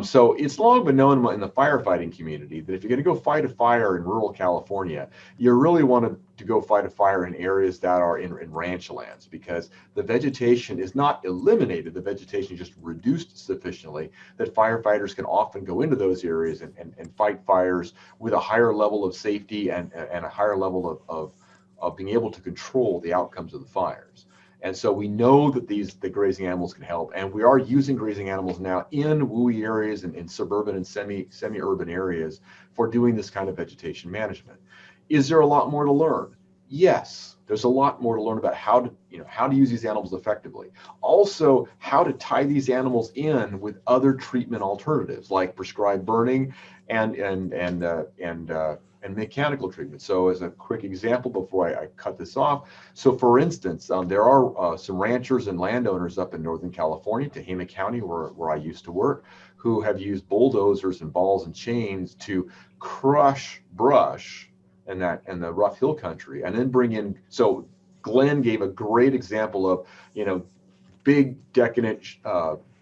So it's long been known in the firefighting community that if you're going to go fight a fire in rural California, you really want to go fight a fire in areas that are in ranch lands, because the vegetation is not eliminated, the vegetation is just reduced sufficiently that firefighters can often go into those areas and fight fires with a higher level of safety and a higher level of being able to control the outcomes of the fires. And so we know that the grazing animals can help, and we are using grazing animals now in WUI areas and in suburban and semi-urban areas for doing this kind of vegetation management. Is there a lot more to learn? Yes, there's a lot more to learn about how to use these animals effectively. Also, how to tie these animals in with other treatment alternatives like prescribed burning and mechanical treatment. So as a quick example before I cut this off, so for instance, there are some ranchers and landowners up in Northern California, Tehama County, where I used to work, who have used bulldozers and balls and chains to crush brush in the rough hill country, and then bring in. So Glenn gave a great example of big decadent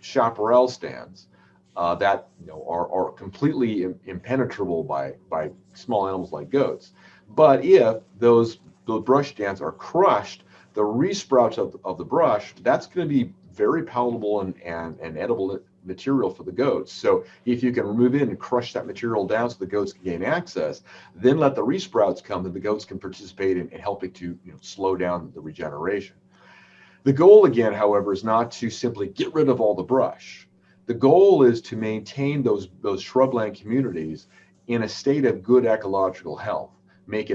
chaparral stands that are completely impenetrable by small animals like goats. But if those brush stands are crushed, the resprouts of the brush, that's going to be very palatable and edible material for the goats. So if you can remove it and crush that material down so the goats can gain access, then let the resprouts come, and the goats can participate in helping to slow down the regeneration. The goal, again, however, is not to simply get rid of all the brush. The goal is to maintain those shrubland communities in a state of good ecological health. Make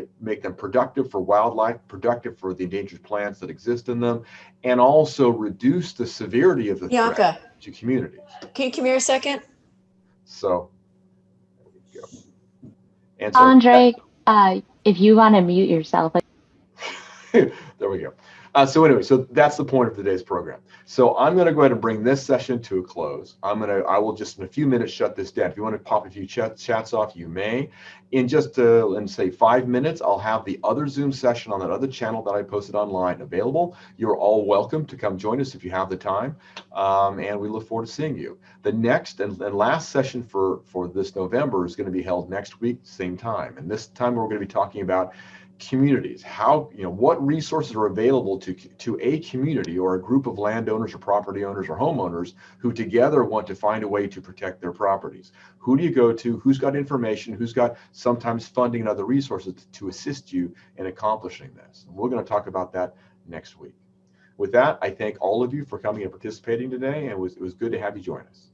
them productive for wildlife, productive for the endangered plants that exist in them, and also reduce the severity of the threat to communities. Can you come here a second? So, there we go. And so, Andree, if you want to mute yourself. there we go. So anyway, so that's the point of today's program. So I'm going to go ahead and bring this session to a close. I will just in a few minutes shut this down. If you want to pop a few chats off, you may. In just say 5 minutes, I'll have the other Zoom session on that other channel that I posted online available. You're all welcome to come join us if you have the time, and we look forward to seeing you. The next and last session for this November is going to be held next week, same time. And this time we're going to be talking about communities, what resources are available to a community or a group of landowners or property owners or homeowners who together want to find a way to protect their properties. Who do you go to? Who's got information? Who's got sometimes funding and other resources to assist you in accomplishing this? And we're going to talk about that next week. With that, I thank all of you for coming and participating today, and it was good to have you join us.